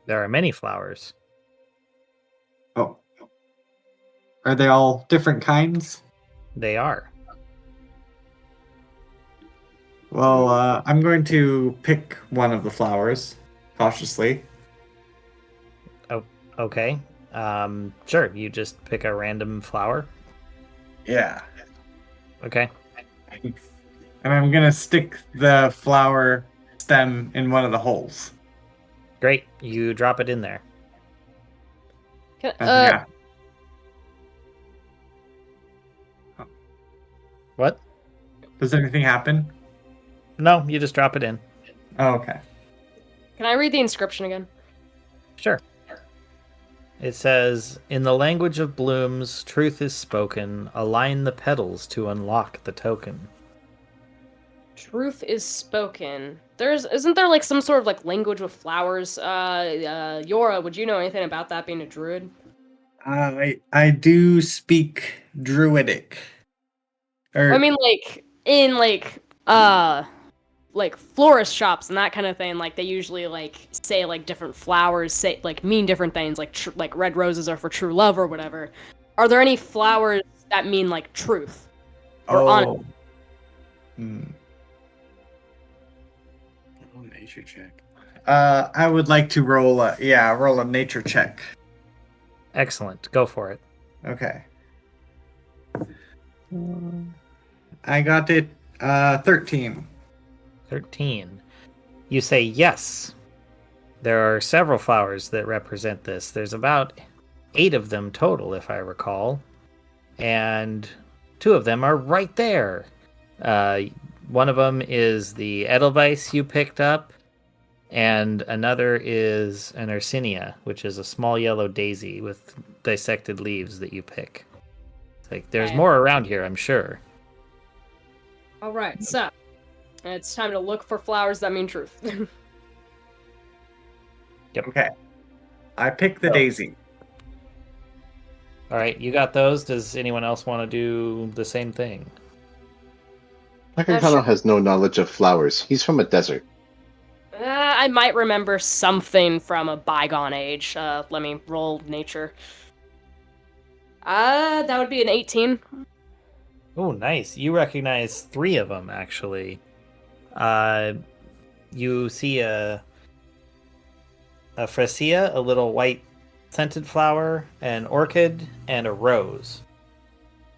There are many flowers. Oh. Are they all different kinds? They are. Well, I'm going to pick one of the flowers cautiously. Oh, okay. Sure. You just pick a random flower. Yeah. Okay. And I'm going to stick the flower stem in one of the holes. Great. You drop it in there. Yeah. What? Does anything happen? No, you just drop it in. Oh, okay. Can I read the inscription again? Sure. It says, "In the language of blooms, truth is spoken. Align the petals to unlock the token." Truth is spoken. Isn't there like some sort of like language with flowers? Yora, would you know anything about that being a druid? I do speak Druidic. I mean, like in like florist shops and that kind of thing. Like they usually like say like different flowers say like mean different things. Like red roses are for true love or whatever. Are there any flowers that mean like truth or honesty? Nature check. I would like to roll a nature check. Excellent. Go for it. Okay. I got it 13. 13. You say yes. There are several flowers that represent this. There's about 8 of them total, if I recall. And 2 of them are right there. One of them is the Edelweiss you picked up. and another is an Ursinia, which is a small yellow daisy with dissected leaves that you pick. It's like there's Okay. more around here, I'm sure. All right, so it's time to look for flowers that mean truth. Okay. I pick the Oh. daisy. All right, you got those. Does anyone else want to do the same thing? Takakano sure. has no knowledge of flowers. He's from a desert. I might remember something from a bygone age. Let me roll nature. That would be an 18. Oh, nice. You recognize 3 of them, actually. You see a freesia, a little white scented flower, an orchid, and a rose.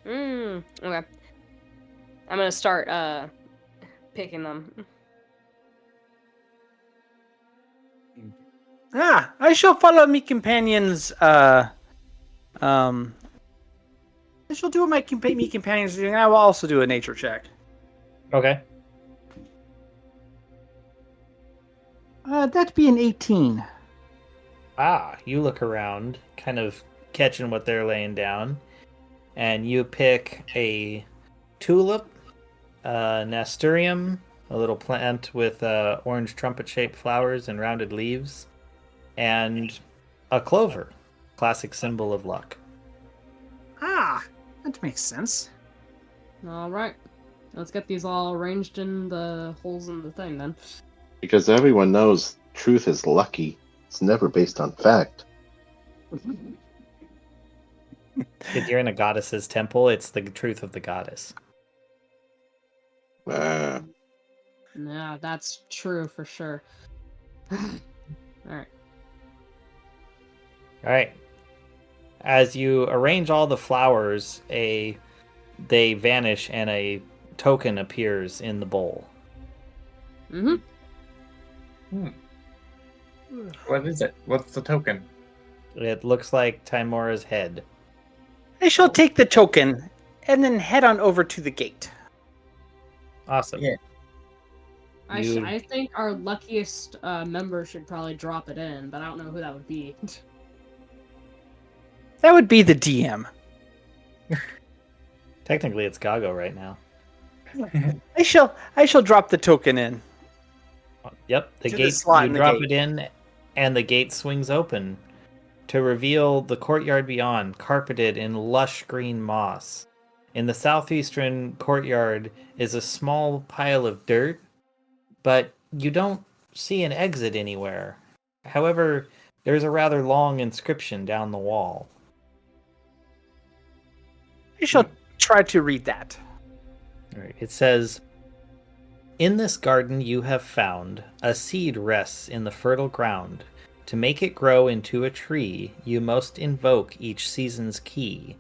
Okay. I'm gonna start, picking them. I shall follow me companions. I shall do what my me companions are doing. I will also do a nature check. Okay. That'd be an 18. You look around, kind of catching what they're laying down, and you pick a tulip, a nasturtium, a little plant with orange trumpet-shaped flowers and rounded leaves, and a clover, classic symbol of luck. That makes sense. Alright. Let's get these all arranged in the holes in the thing, then. Because everyone knows truth is lucky. It's never based on fact. If you're in a goddess's temple, it's the truth of the goddess. Uh, Yeah, that's true for sure. Alright. All right. As you arrange all the flowers, they vanish and a token appears in the bowl. What is it? What's the token? It looks like Tymora's head. I shall take the token and then head on over to the gate. Awesome. Yeah. I think our luckiest member should probably drop it in, but I don't know who that would be. That would be the DM. Technically, it's Gago right now. I shall drop the token in. Yep, the To the gate. slot You in the drop gate. it in, and the gate swings open to reveal the courtyard beyond, carpeted in lush green moss. In the southeastern courtyard is a small pile of dirt, but you don't see an exit anywhere. However, there's a rather long inscription down the wall. I shall try to read that. All right, it says, "In this garden you have found, a seed rests in the fertile ground. To make it grow into a tree, you most invoke each season's key.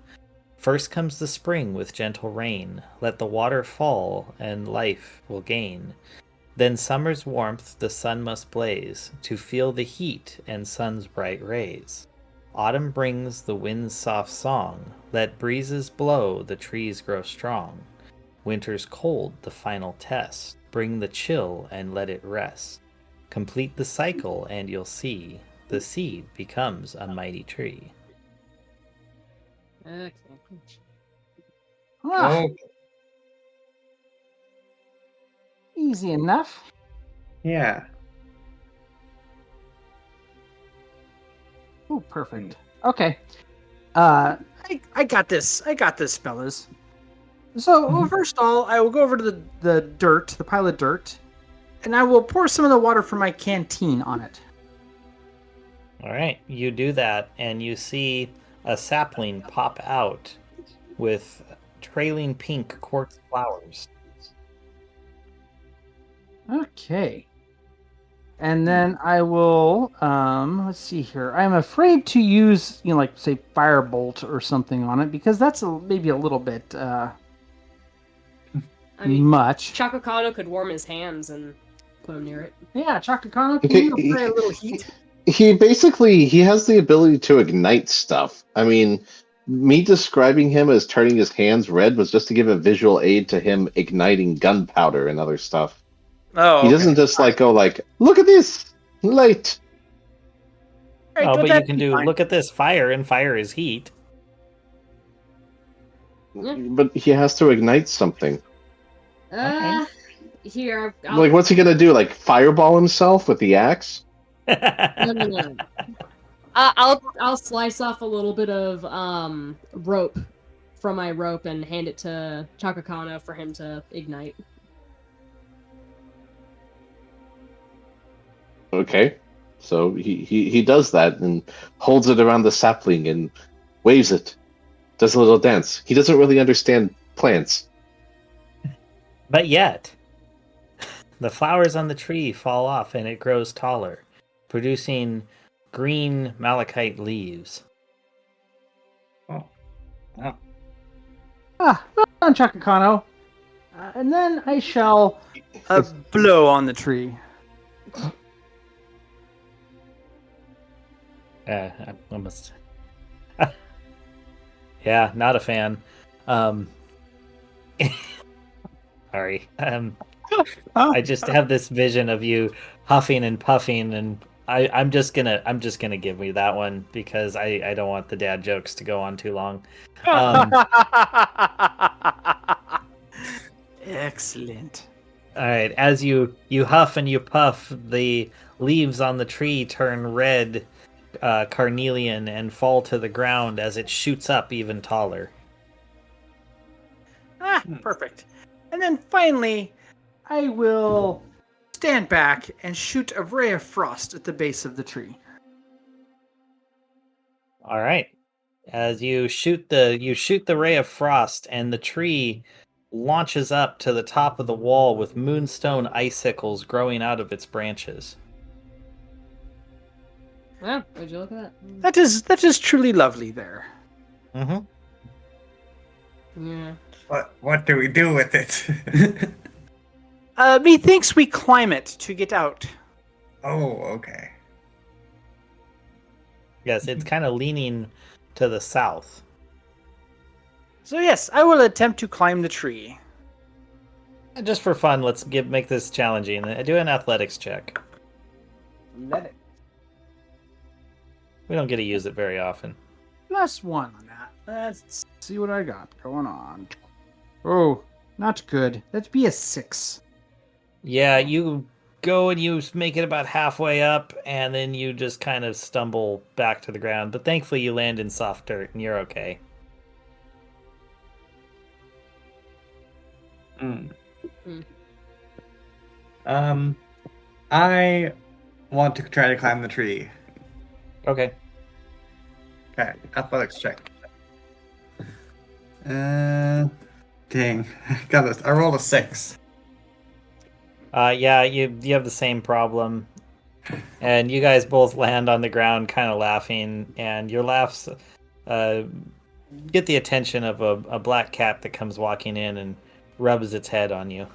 First comes the spring with gentle rain. Let the water fall, and life will gain. Then summer's warmth the sun must blaze, to feel the heat and sun's bright rays. Autumn brings the wind's soft song. Let breezes blow, the trees grow strong. Winter's cold, the final test. Bring the chill and let it rest. Complete the cycle and you'll see the seed becomes a mighty tree." Okay. Oh, Easy enough. yeah. Oh, perfect. Okay. I got this. I got this, fellas. So first of all, I will go over to the dirt, the pile of dirt, and I will pour some of the water from my canteen on it. All right, you do that, and you see a sapling pop out with trailing pink quartz flowers. Okay. And then I will, let's see here. I'm afraid to use, like, say, Firebolt or something on it, because that's maybe a little bit, I mean, much. Chakakado could warm his hands and put him near it. Yeah, Chakakano, can Okay, you apply a little heat? he has the ability to ignite stuff. I mean, me describing him as turning his hands red was just to give a visual aid to him igniting gunpowder and other stuff. Oh, He doesn't just go like, look at this. Light. Right, Oh, well, but you that'd can be do, fine. look at this, fire, and fire is heat. But he has to ignite something. Here, Like, what's he gonna do? Like, fireball himself with the axe? no. I'll slice off a little bit of rope from my rope and hand it to Chakakano for him to ignite. Okay. So he does that and holds it around the sapling and waves it. Does a little dance. He doesn't really understand plants. But yet, the flowers on the tree fall off and it grows taller, producing green malachite leaves. Well done, Chakakano. And then I shall blow on the tree. I almost. Yeah, not a fan. Sorry. I just have this vision of you huffing and puffing, and I'm just gonna give me that one because I don't want the dad jokes to go on too long. Excellent. All right, as you huff and you puff, the leaves on the tree turn red, carnelian, and fall to the ground as it shoots up even taller. Perfect. And then finally, I will stand back and shoot a ray of frost at the base of the tree. All right. As you shoot the ray of frost, and the tree launches up to the top of the wall with moonstone icicles growing out of its branches. Wow, would you look at that? That is truly lovely there. Mm-hmm. Yeah. What do we do with it? Methinks we climb it to get out. Oh, okay. Yes, it's kind of leaning to the south. So yes, I will attempt to climb the tree. Just for fun, let's make this challenging. Do an athletics check. Let it. We don't get to use it very often. +1 on that. Let's see what I got going on. Oh, not good. That'd be a 6. Yeah, you go and you make it about halfway up, and then you just kind of stumble back to the ground. But thankfully, you land in soft dirt, and you're okay. I want to try to climb the tree. Okay. Okay, athletics check. Dang. Got this. I rolled a 6. Yeah, you have the same problem. And you guys both land on the ground kind of laughing, and your laughs get the attention of a black cat that comes walking in and rubs its head on you.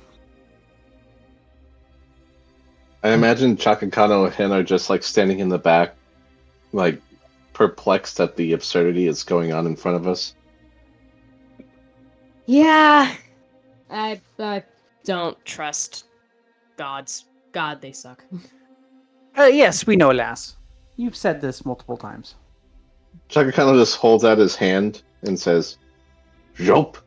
I imagine Chakakano and Hen are just like standing in the back, like perplexed at the absurdity that's going on in front of us. Yeah. I don't trust gods. God, they suck. Yes, we know, lass. You've said this multiple times. Chakakano just holds out his hand and says, "Rope."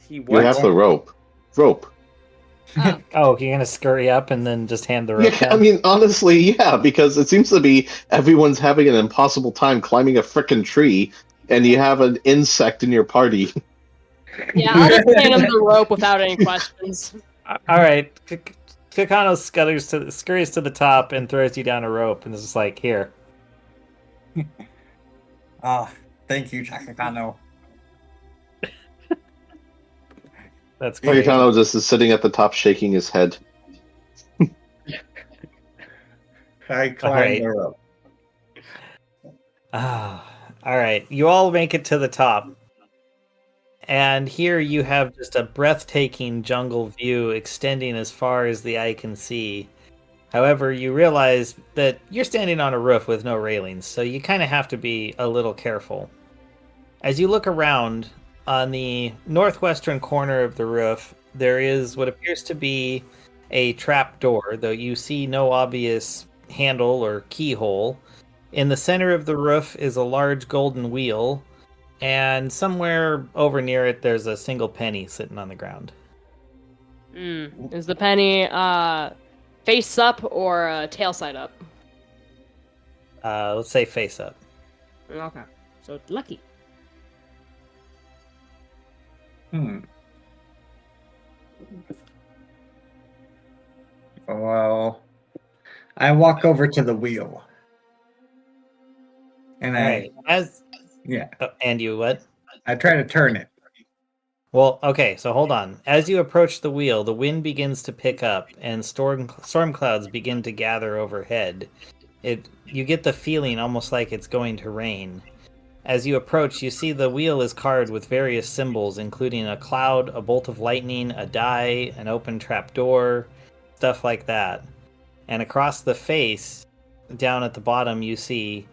He You have the rope. Rope. Oh, you're gonna scurry up and then just hand the rope Yeah, down? I mean, honestly, yeah, because it seems to be everyone's having an impossible time climbing a frickin' tree, and you have an insect in your party. Yeah, I'll just hand him the rope without any questions. All right, Kakano scurries to the top and throws you down a rope, and is just like, here. Oh, thank you, Chakakano. That's great. Chakakano just is sitting at the top shaking his head. I climbed Alright. the rope. All right, you all make it to the top. And here you have just a breathtaking jungle view extending as far as the eye can see. However, you realize that you're standing on a roof with no railings, so you kind of have to be a little careful. As you look around, on the northwestern corner of the roof, there is what appears to be a trap door, though you see no obvious handle or keyhole. In the center of the roof is a large golden wheel, and somewhere over near it there's a single penny sitting on the ground. Is the penny face up or tail side up? Let's say face up. Okay. So lucky. Well, I walk over to the wheel. And Right. And you what? I try to turn it. Well, okay, so hold on. As you approach the wheel, the wind begins to pick up and storm clouds begin to gather overhead. You get the feeling almost like it's going to rain. As you approach, you see the wheel is carved with various symbols, including a cloud, a bolt of lightning, a die, an open trap door, stuff like that. And across the face, down at the bottom, you see,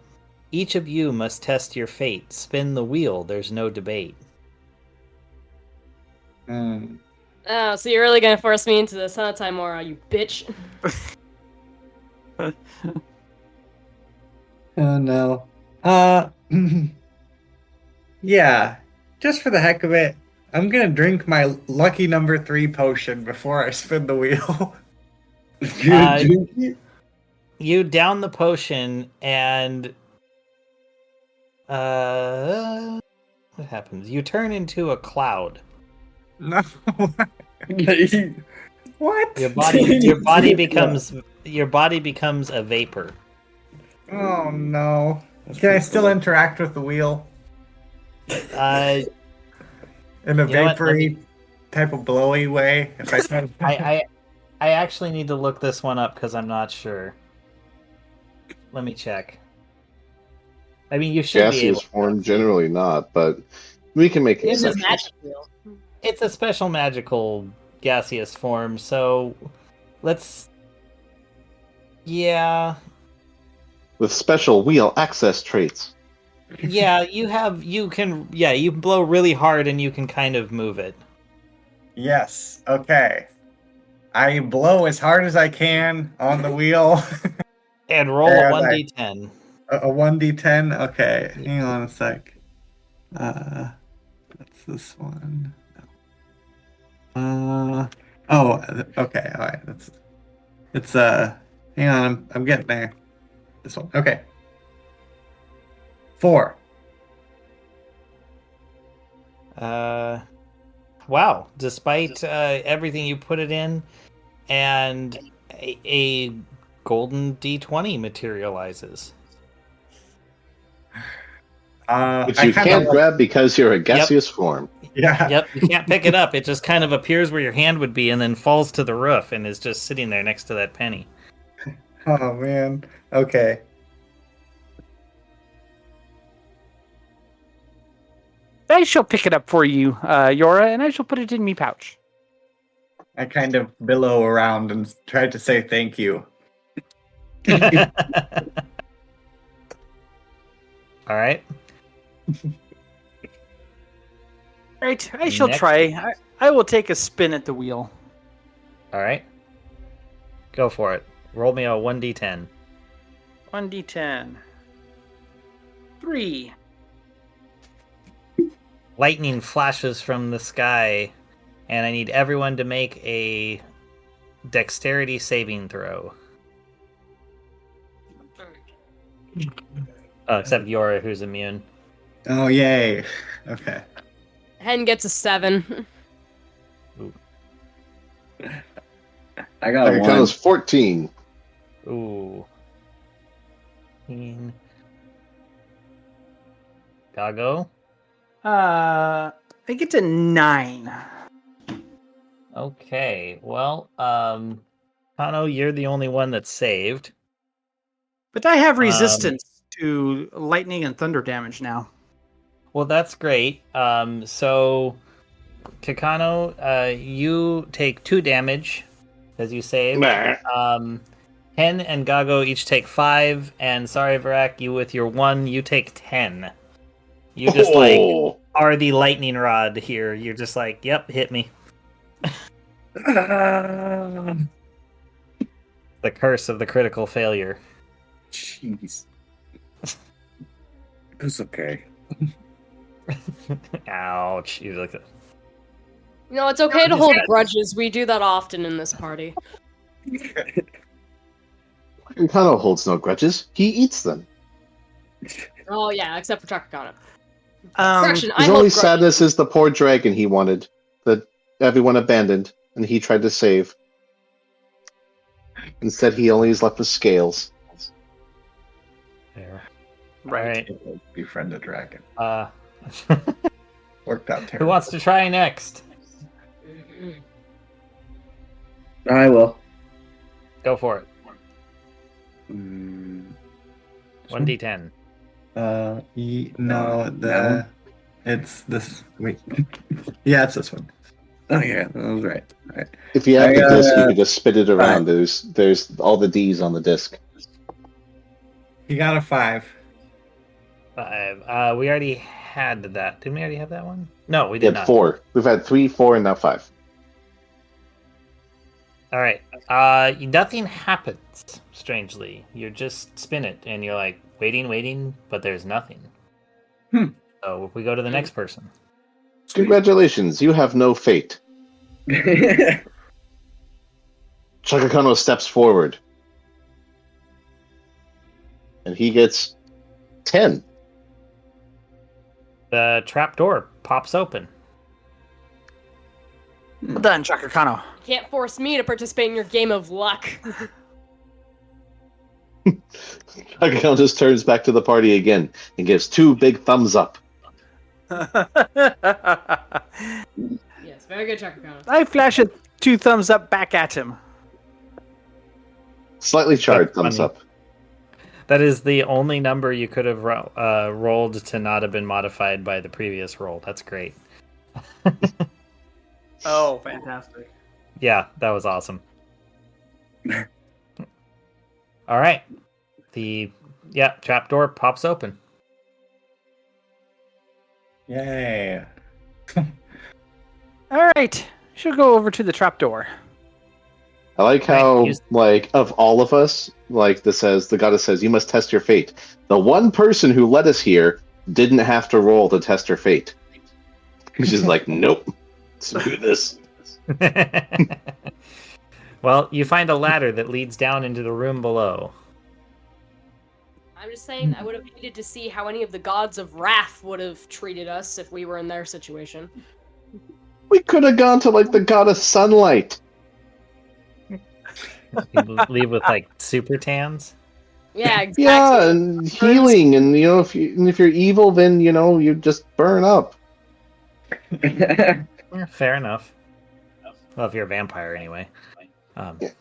each of you must test your fate. Spin the wheel. There's no debate. Oh, so you're really gonna force me into this, huh, Tymora, you bitch? Oh no. Yeah. Just for the heck of it, I'm gonna drink my lucky number 3 potion before I spin the wheel. You down the potion and what happens? You turn into a cloud. No. What? Your body becomes a vapor. Oh no. Can I still interact with the wheel? In a vapory type of blowy way? If I can. I actually need to look this one up because I'm not sure. Let me check. I mean, you should be able. Gaseous form, generally not, but we can make It's a exceptions. magic wheel. It's a special magical gaseous form, so let's. Yeah. With special wheel access traits. Yeah, you blow really hard and you can kind of move it. Yes. Okay. I blow as hard as I can on the wheel. And roll a 1d10. A 1d10? Okay. Hang on a sec. That's this one. Oh, okay. All right. It's hang on. I'm getting there. This one. Okay. 4. Wow. Despite everything you put it in, and a golden D20 materializes. Which you can't grab because you're a gaseous form. Yeah. Yep, you can't pick it up. It just kind of appears where your hand would be and then falls to the roof and is just sitting there next to that penny. Oh, man. Okay. I shall pick it up for you, Yora, and I shall put it in me pouch. I kind of billow around and try to say thank you. All right. Right, I shall try. I will take a spin at the wheel. All right. Go for it. Roll me a 1d10. 1d10. 3. Lightning flashes from the sky, and I need everyone to make a dexterity saving throw. Oh, except Yora, who's immune. Oh, yay. Okay. Hen gets a 7. I got a 1. Takano's 14. Ooh. Gago? I get a 9. Okay. Well, Kano, you're the only one that's saved. But I have resistance to lightning and thunder damage now. Well, that's great. So, Kakano, you take 2 damage as you save. Hen and Gago each take 5, and sorry, Varak, you with your 1, you take 10. You just are the lightning rod here. You're just like, yep, hit me. The curse of the critical failure. Jeez. It's okay. Ouch. You look at It's okay to hold grudges. We do that often in this party. Kano holds no grudges. He eats them. Oh yeah, except for Chakakana. Um, Correction, I His hold only grudges. sadness is the poor dragon he wanted, that everyone abandoned, and he tried to save. Instead, he only is left with scales. there. right. Alright. Befriend a dragon. Worked out Who terrible. wants to try next? I will. Go for it. Mm, 1d10. No, it's this. Wait. Yeah, it's this one. oh yeah, that was right. All right. If you have I the got, disc, you could just spit it around. five. There's all the D's on the disc. He got a 5. 5. We already had that. Didn't we already have that one? No, we We did had not. 4. We've had 3, 4, and now 5. Alright. Nothing happens, strangely. You just spin it, and you're like, waiting, but there's nothing. So we go to the next person. Congratulations, you have no fate. Chakakano steps forward. And he gets 10. The trapdoor pops open. Well done, Chakakano. Can't force me to participate in your game of luck. Chakakano just turns back to the party again and gives 2 big thumbs up. Yes, very good, Chakakana. I flash a 2 thumbs up back at him. Slightly charred That's thumbs funny. up. That is the only number you could have rolled to not have been modified by the previous roll. That's great. Oh, fantastic. Yeah, that was awesome. All right. Trapdoor pops open. Yay. All right, should go over to the trapdoor. I like how, Right, of all of us, the goddess says, you must test your fate. The one person who led us here didn't have to roll to test her fate. She's just like, nope, let's do this. Well, you find a ladder that leads down into the room below. I'm just saying, I would have needed to see how any of the gods of wrath would have treated us if we were in their situation. We could have gone to, the goddess sunlight. You leave with super tans. Yeah, exactly. Yeah, and healing, and if you're evil, then you just burn up. Yeah, fair enough. Well, if you're a vampire, anyway.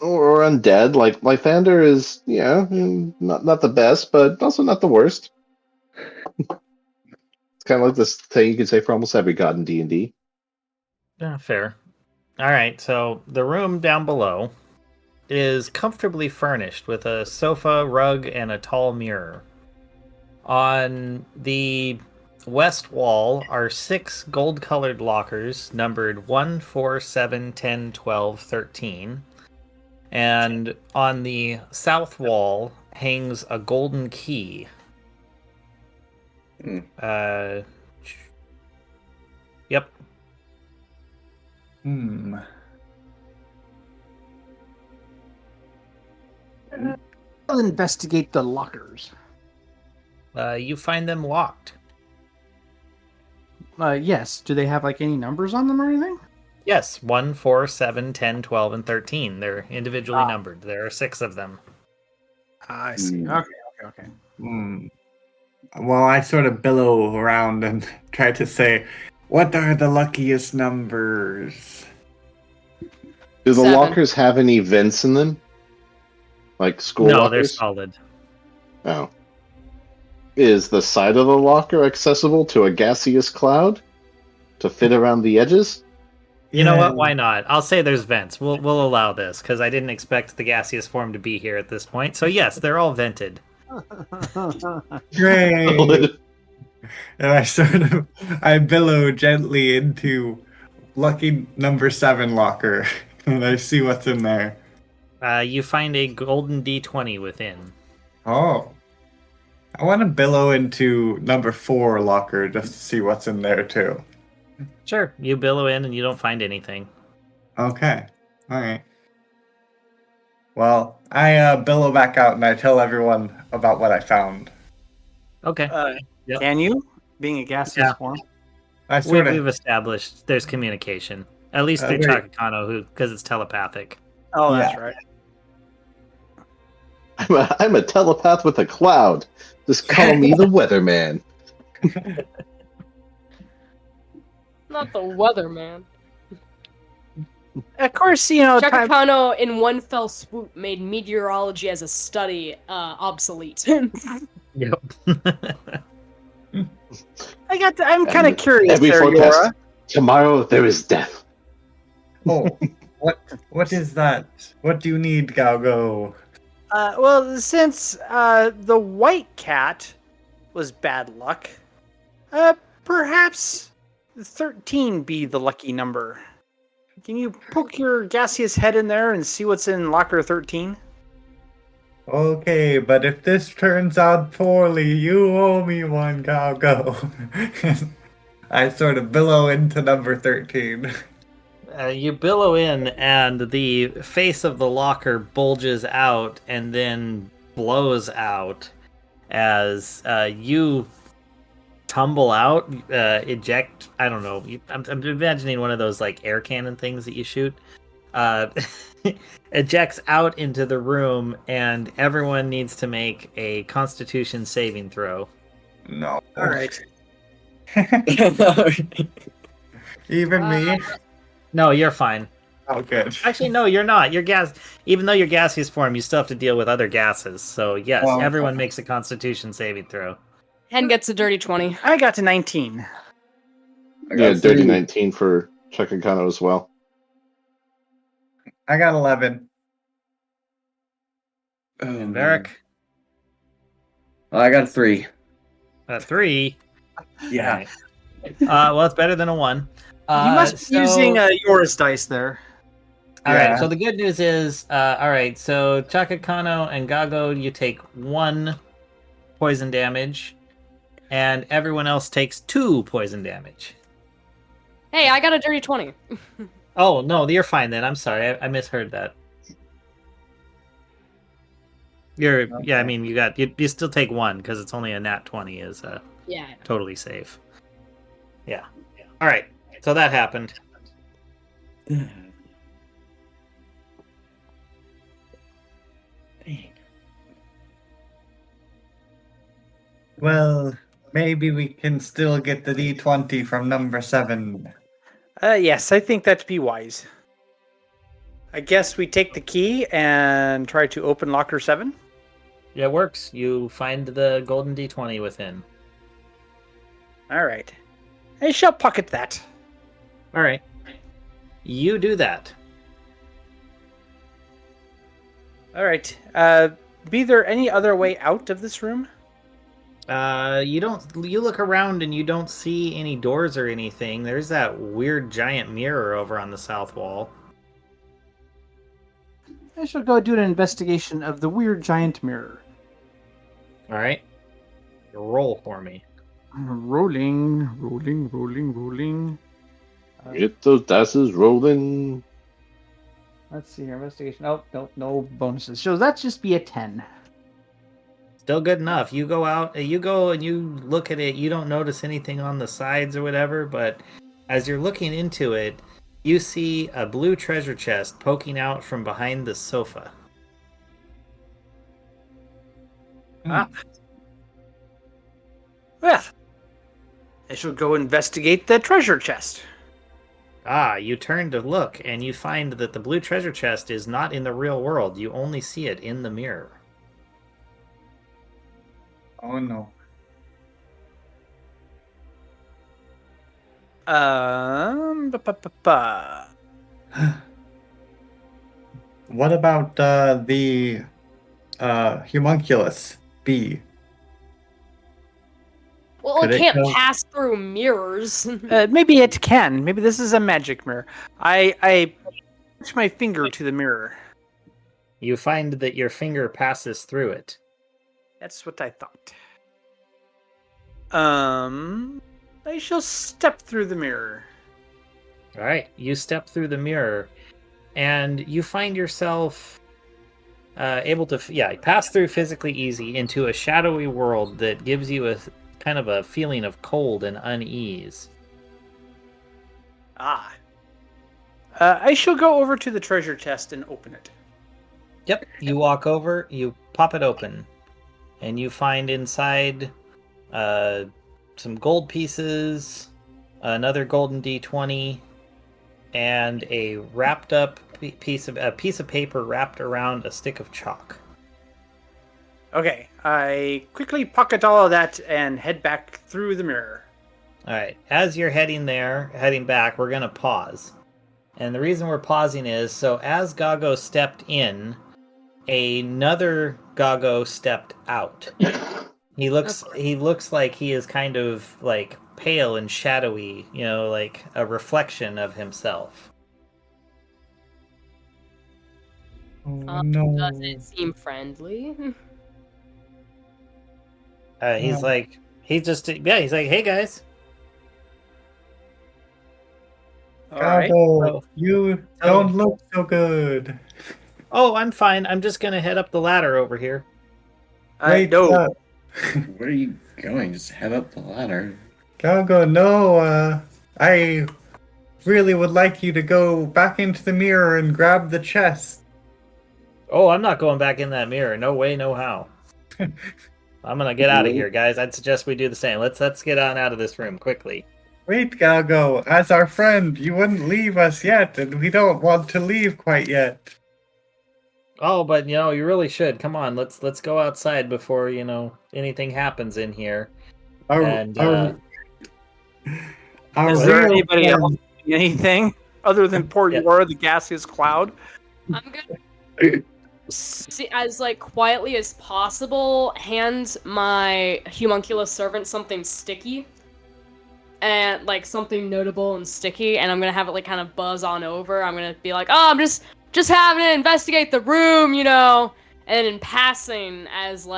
Or undead. Like Lythander is, not the best, but also not the worst. It's kind of like this thing you could say for almost every god in D&D. Yeah, fair. All right, so the room down below is comfortably furnished with a sofa, rug, and a tall mirror. On the west wall are 6 gold-colored lockers numbered 1, 4, 7, 10, 12, 13. And on the south wall hangs a golden key. Yep. I'll investigate the lockers. You find them locked. Yes. Do they have any numbers on them or anything? Yes, 1, 4, 7, 10, 12, and 13. They're individually numbered. There are 6 of them. I see. Okay. Well, I sort of billow around and try to say, what are the luckiest numbers? Do the 7. lockers have any vents in them? Like school No, lockers? they're solid. Oh. Is the side of the locker accessible to a gaseous cloud to fit around the edges? You know what? Why not? I'll say there's vents. We'll allow this because I didn't expect the gaseous form to be here at this point. So yes, they're all vented. Great. And I billow gently into lucky number 7 locker And I see what's in there. You find a golden D20 within. Oh. I want to billow into number 4 locker just to see what's in there too. Sure, you billow in and you don't find anything. Okay. Alright. Well, I billow back out and I tell everyone about what I found. Okay. Yep. Can you? Being a gaseous Yeah. form? I sort We've of. established there's communication. At least through wait. Chakakano, because it's telepathic. Oh, that's Yeah. right. I'm a telepath with a cloud. Just call me the weatherman. Not the weatherman. Of course, you know, Chaka time. Kano, in one fell swoop, made meteorology as a study obsolete. Yep. I'm kind of curious Every there, forecast. Yora. Tomorrow there is death. Oh, what is that? What do you need, Galgo? Well, since the white cat was bad luck, perhaps 13 be the lucky number. Can you poke your gaseous head in there and see what's in locker 13? Okay, but if this turns out poorly, you owe me one, Galgo. I sort of billow into number 13. You billow in, and the face of the locker bulges out and then blows out as you tumble out, eject. I don't know. I'm imagining one of those like air cannon things that you shoot. Ejects out into the room, and everyone needs to make a Constitution saving throw. No. All right. Even me? No, you're fine. Oh, good. Actually, no, you're not. You're gas. Even though you're gaseous form, you still have to deal with other gases. So yes, Well, everyone makes a Constitution saving throw. Hen gets a dirty 20. I got to 19. I Yeah, got dirty 3. 19 for Chakakano as well. I got 11. And Varric, I got 3. 3. Yeah. Right. Well, it's better than a 1. You must be using Yora's dice there. All right. Yeah. So the good news is, all right. So Chakakano and Gago, you take 1 poison damage, and everyone else takes 2 poison damage. Hey, I got a dirty 20. Oh no, you're fine then. I'm sorry, I misheard that. Yeah. I mean, you still take 1 because it's only a nat 20 is Yeah. totally safe. Yeah. All right. So that happened. Well, maybe we can still get the D20 from number 7. Yes, I think that'd be wise. I guess we take the key and try to open locker 7. Yeah, it works. You find the golden D20 within. All right. I shall pocket that. All right. You do that. All right. Be there any other way out of this room? You look around and you don't see any doors or anything. There's that weird giant mirror over on the south wall. I shall go do an investigation of the weird giant mirror. All right. Roll for me. Rolling. Get those dices rolling. Let's see here. Investigation. Oh, no bonuses. So that's just be a 10. Still good enough. You go out, you go and you look at it. You don't notice anything on the sides or whatever, but as you're looking into it, you see a blue treasure chest poking out from behind the sofa. Ah. Well, I shall go investigate the treasure chest. Ah, you turn to look and you find that the blue treasure chest is not in the real world. You only see it in the mirror. Oh no. Ba-ba-ba-ba. What about the homunculus B? Well, Could it it can't go- pass through mirrors. Maybe it can. Maybe this is a magic mirror. I touch my finger to the mirror. You find that your finger passes through it. That's what I thought. I shall step through the mirror. All right, you step through the mirror, and you find yourself able to, pass through physically easy into a shadowy world that gives you a kind of a feeling of cold and unease. I shall go over to the treasure chest and open it. Yep, you walk over, you pop it open, and you find inside some gold pieces, another golden D20, and a wrapped up piece of paper wrapped around a stick of chalk. Okay, I quickly pocket all of that and head back through the mirror. All right, as you're heading back, we're gonna pause, and the reason we're pausing is so as Gago stepped in, another Gago stepped out. He looks like he is kind of like pale and shadowy, like a reflection of himself. Oh, no. Does it seem friendly? He's like, he's like, hey guys. All right. Gago, you don't look so good. Oh, I'm fine. I'm just gonna head up the ladder over here. Wait No. up. Where are you going? Just head up the ladder. Gago, no, I really would like you to go back into the mirror and grab the chest. Oh, I'm not going back in that mirror. No way, no how. I'm gonna get out of here, guys. I'd suggest we do the same. Let's get on out of this room quickly. Wait, Gago, as our friend, you wouldn't leave us yet, and we don't want to leave quite yet. Oh, but you really should. Come on, let's go outside before anything happens in here. Is there anybody else doing anything other than poor Yora, the gaseous cloud? I'm gonna see, as quietly as possible, hand my homunculus servant something sticky. And something notable and sticky, and I'm gonna have it kind of buzz on over. I'm gonna be like, oh, I'm just having to investigate the room, and in passing, as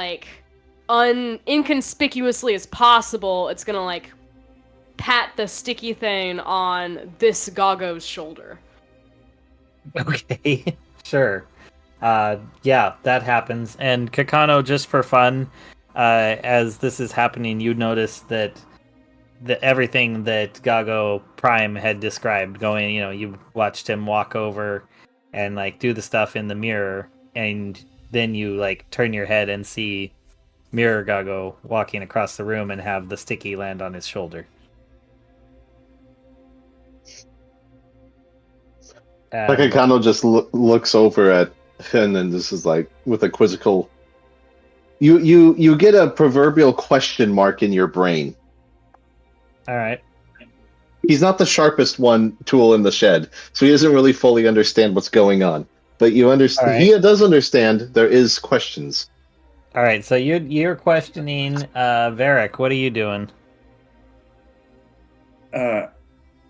inconspicuously as possible, it's gonna pat the sticky thing on this Gago's shoulder. Okay, sure. Yeah, that happens. And Kakano, just for fun, as this is happening, you notice that everything that Gago Prime had described going, you watched him walk over and do the stuff in the mirror, and then you turn your head and see Mirror Gago walking across the room and have the sticky land on his shoulder. Takakano just looks over at Finn and this is with a quizzical. You get a proverbial question mark in your brain. All right. He's not the sharpest tool in the shed, so he doesn't really fully understand what's going on. But you understand. Right. He does understand. There is questions. All right. So you're questioning Varric. What are you doing? I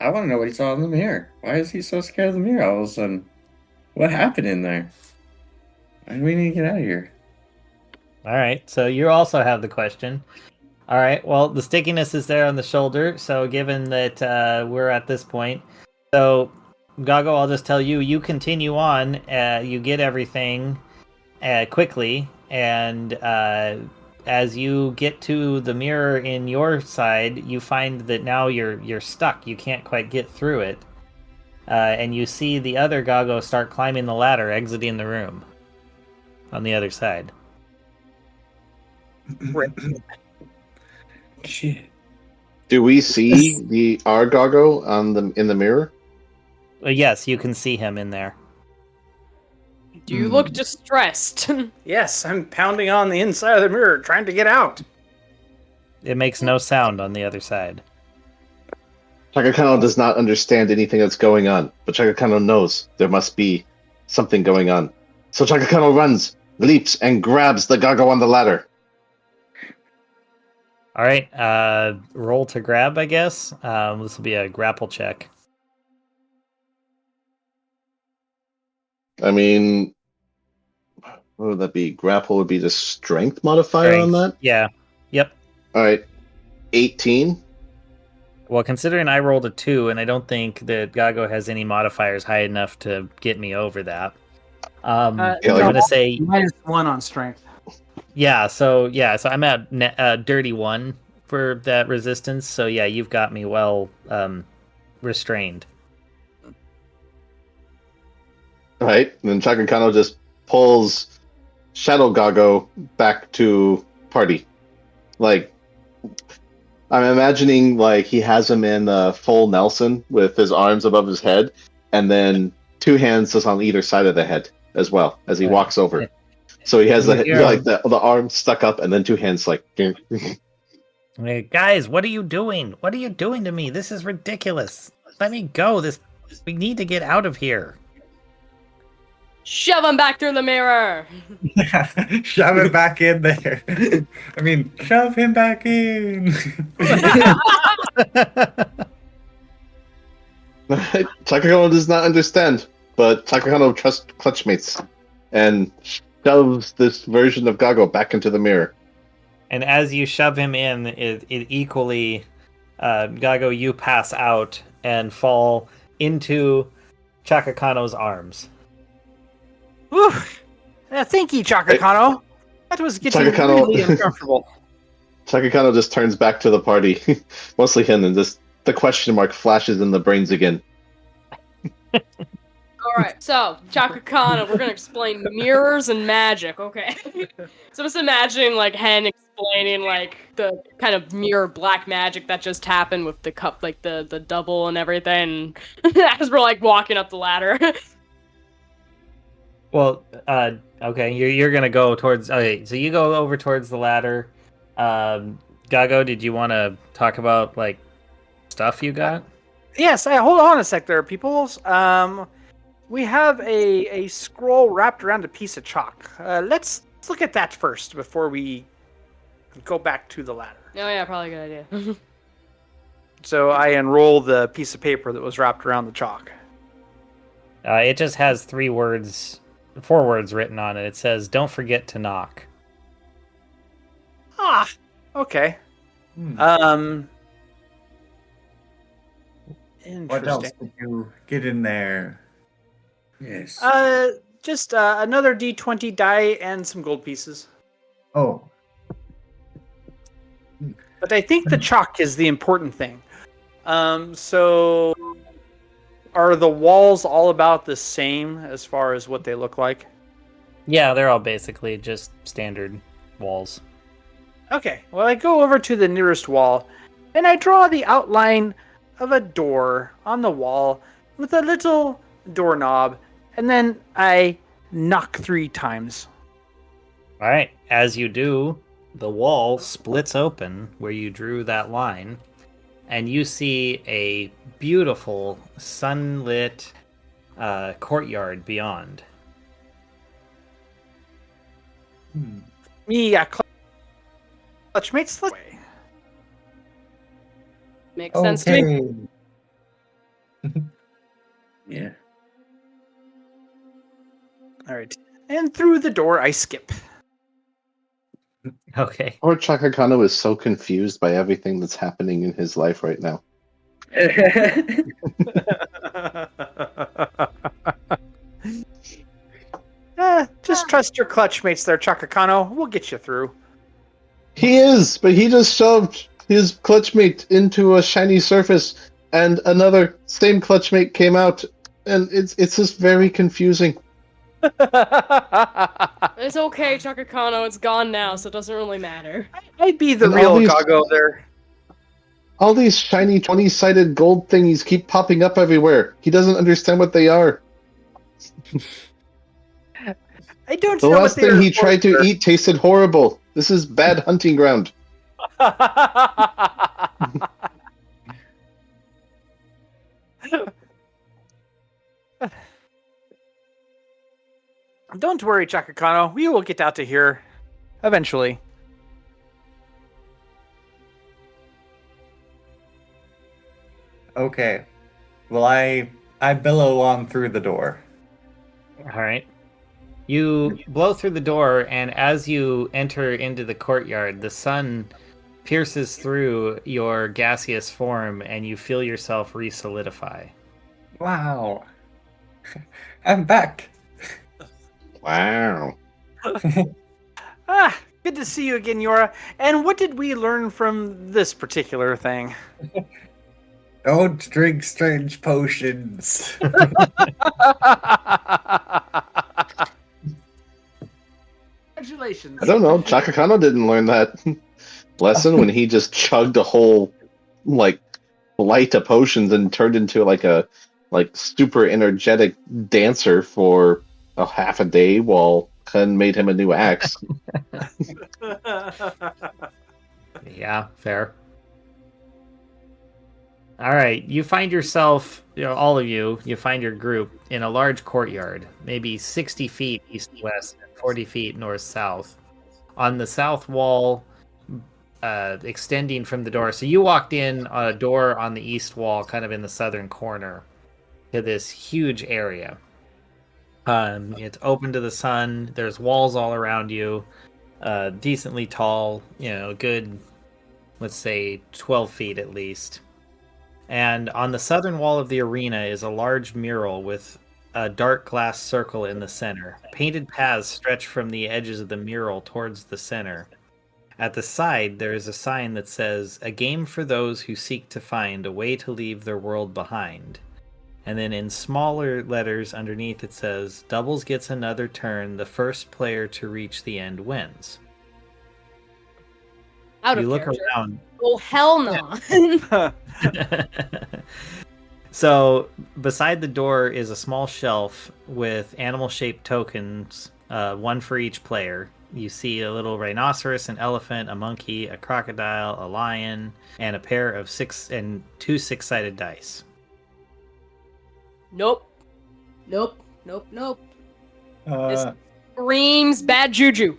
want to know what he saw in the mirror. Why is he so scared of the mirror all of a sudden? What happened in there? Why do we need to get out of here? All right. So you also have the question. All right, well, the stickiness is there on the shoulder, so given that we're at this point, so Gago, I'll just tell you, you continue on, you get everything quickly, and as you get to the mirror in your side, you find that now you're stuck, you can't quite get through it, and you see the other Gago start climbing the ladder, exiting the room on the other side. Shit. Do we see our Gago in the mirror? Yes, you can see him in there. Do you look distressed? Yes, I'm pounding on the inside of the mirror, trying to get out. It makes no sound on the other side. Takakano does not understand anything that's going on, but Takakano knows there must be something going on. So Takakano runs, leaps, and grabs the Gago on the ladder. All right, roll to grab, I guess. This will be a grapple check. I mean, what would that be? Grapple would be the strength modifier on Strength. that? Yeah. Yep. All right. 18. Well, considering I rolled a 2, and I don't think that Gago has any modifiers high enough to get me over that. I'm gonna say -1 on strength. yeah. So I'm at dirty 1 for that resistance. So yeah, you've got me well restrained. All right. And then Chaka Kano just pulls Shadow Gago back to party. Like, I'm imagining like he has him in full Nelson with his arms above his head, and then 2 hands just on either side of the head as well as he walks over. So he has the arm stuck up, and then 2 hands like. Hey, guys, what are you doing? What are you doing to me? This is ridiculous. Let me go. We need to get out of here. Shove him back through the mirror. Shove it back in there. I mean, shove him back in. Takakano does not understand, but Takakano trusts clutchmates and shoves this version of Gago back into the mirror. And as you shove him in, it equally, Gago, you pass out and fall into Chaka Kano's arms. Whew. Thank you, Chaka Kano. That was getting really uncomfortable. Chaka Kano just turns back to the party, mostly him, and just the question mark flashes in the brains again. Alright, so, Chaka Kano, we're gonna explain mirrors and magic, okay? So just imagining, like, Hen explaining, like, the kind of mirror black magic that just happened with the cup, like, the double and everything, as we're, like, walking up the ladder. Well, okay, you're gonna go towards. Okay, so you go over towards the ladder. Gago, did you want to talk about like stuff you got? Yes, hold on a sec there, peoples. We have a scroll wrapped around a piece of chalk. Let's look at that first before we go back to the ladder. Oh yeah, probably a good idea. So I unroll the piece of paper that was wrapped around the chalk. It just has 4 words written on it. It says, "Don't forget to knock." Ah, okay. Interesting. What else did you get in there? Yes. Just another D20 die and some gold pieces. Oh. But I think the chalk is the important thing. So are the walls all about the same as far as what they look like? Yeah, they're all basically just standard walls. Okay, well, I go over to the nearest wall, and I draw the outline of a door on the wall with a little doorknob, and then I knock 3 times. All right, as you do, the wall splits open where you drew that line, and you see a beautiful sunlit courtyard beyond. Me, clutchmates the way. Makes sense to me. Yeah. All right, and through the door I skip. Okay. Poor Chaka Kano is so confused by everything that's happening in his life right now. Just trust your clutchmates there, Chaka Kano. We'll get you through. He is, but he just shoved his clutchmate into a shiny surface, and another same clutchmate came out, and it's just very confusing. It's okay, Chaka Kano, it's gone now, so it doesn't really matter. I'd be the And real all these- Gago there. All these shiny 20-sided gold thingies keep popping up everywhere. He doesn't understand what they are. I don't The know last what they thing are he tried to eat tasted horrible. This is bad hunting ground. Don't worry, Chaka Kano. We will get out to here eventually. Okay. Well, I billow on through the door. All right. You blow through the door, and as you enter into the courtyard, the sun pierces through your gaseous form, and you feel yourself re-solidify. Wow. I'm back. Wow. Good to see you again, Yora. And what did we learn from this particular thing? Don't drink strange potions. Congratulations. I don't know. Chaka Kano didn't learn that lesson when he just chugged a whole like light of potions and turned into a super energetic dancer for a half a day while Kun made him a new axe. Yeah, fair. All right, you find yourself, all of you find your group in a large courtyard, maybe 60 feet east-west, 40 feet north-south. On the south wall, extending from the door. So you walked in on a door on the east wall, kind of in the southern corner, to this huge area. It's open to the sun. There's walls all around you, decently tall, good, let's say 12 feet at least. And on the southern wall of the arena is a large mural with a dark glass circle in the center. Painted paths stretch from the edges of the mural towards the center. At the side, there is a sign that says, "A game for those who seek to find a way to leave their world behind." And then in smaller letters underneath it says, "Doubles gets another turn. The first player to reach the end wins." Out You of look character. around. Oh, hell no. So beside the door is a small shelf with animal-shaped tokens, one for each player. You see a little rhinoceros, an elephant, a monkey, a crocodile, a lion, and a pair of two six-sided dice. Nope. Nope. Nope. Nope. Uh, Screams bad juju.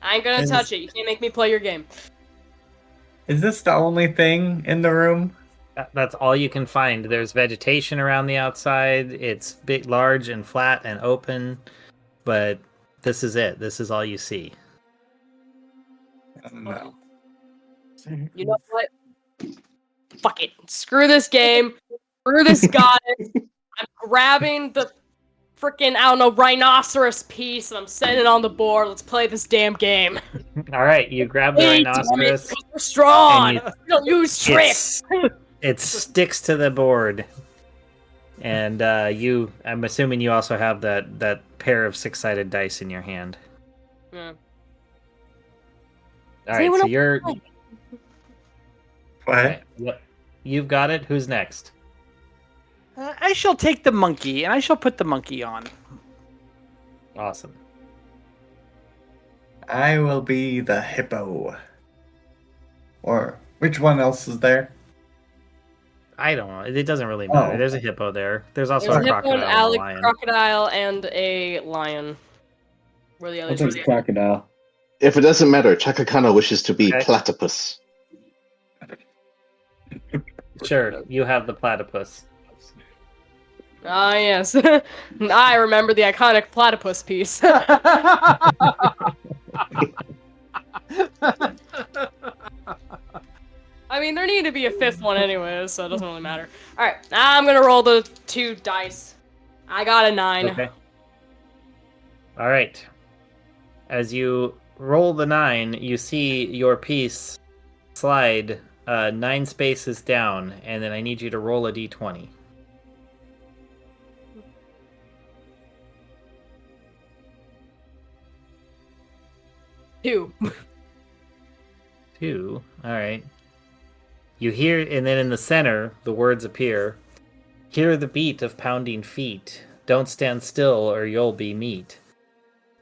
I ain't gonna Is- touch it. You can't make me play your game. is this the only thing in the room? That's all you can find. There's vegetation around the outside. It's big, large, and flat and open, but this is it. This is all you see. No. You know what? Fuck it. Screw this game. Screw this goddess. I'm grabbing the freaking, I don't know, rhinoceros piece and I'm setting it on the board. Let's play this damn game. All right, you grab the Hey, damn it, rhinoceros. 'cause we're strong. and We don't use tricks. It sticks to the board, and I'm assuming you also have that pair of six-sided dice in your hand. Yeah. All Does right, anyone so else you're. play? What? Okay, you've got it. Who's next? I shall take the monkey, and I shall put the monkey on. Awesome. I will be the hippo. Or which one else is there? I don't know. It doesn't really matter. Oh. There's a hippo there. There's also There's a a hippo, crocodile an and a lion. crocodile, and a lion. Where the I'll others take the crocodile. If it doesn't matter, Chaka Kano wishes to be Okay. platypus. Sure, you have the platypus. Ah, yes. I remember the iconic platypus piece. I mean, there needed to be a fifth one anyways, so it doesn't really matter. Alright, I'm gonna roll the 2 dice. I got a 9. Okay. All right. As you roll the 9, you see your piece slide 9 spaces down, and then I need you to roll a d20. Two. 2. All right. You hear, and then in the center, the words appear. Hear the beat of pounding feet. Don't stand still or you'll be meat.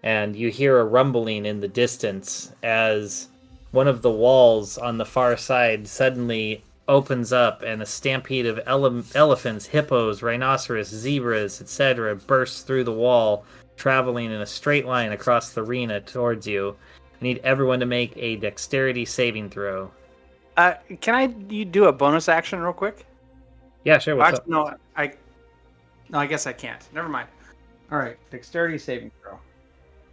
And you hear a rumbling in the distance as one of the walls on the far side suddenly opens up and a stampede of elephants, hippos, rhinoceros, zebras, etc. bursts through the wall, traveling in a straight line across the arena towards you. I need everyone to make a dexterity saving throw. Can you do a bonus action real quick? Yeah, sure. What's up? No, I guess I can't. Never mind. All right, dexterity saving throw.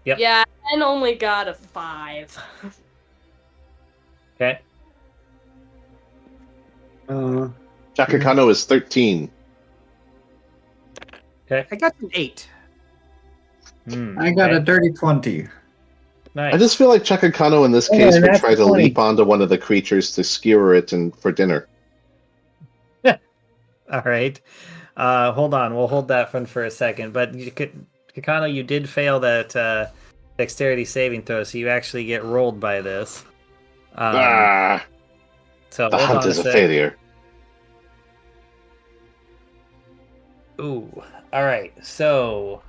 Yep. Yeah, and only got a 5. Okay. Chaka Kano is 13. Okay. I got an 8. I got a okay. dirty 20. Nice. I just feel like Chaka Kano in this Oh, case and would that's try to 20. leap onto one of the creatures to skewer it and for dinner. All right. Hold on. We'll hold that one for a second. But Kakano, you did fail that dexterity saving throw, so you actually get rolled by this. So The hold hunt on is a sec. failure. Ooh. All right. So,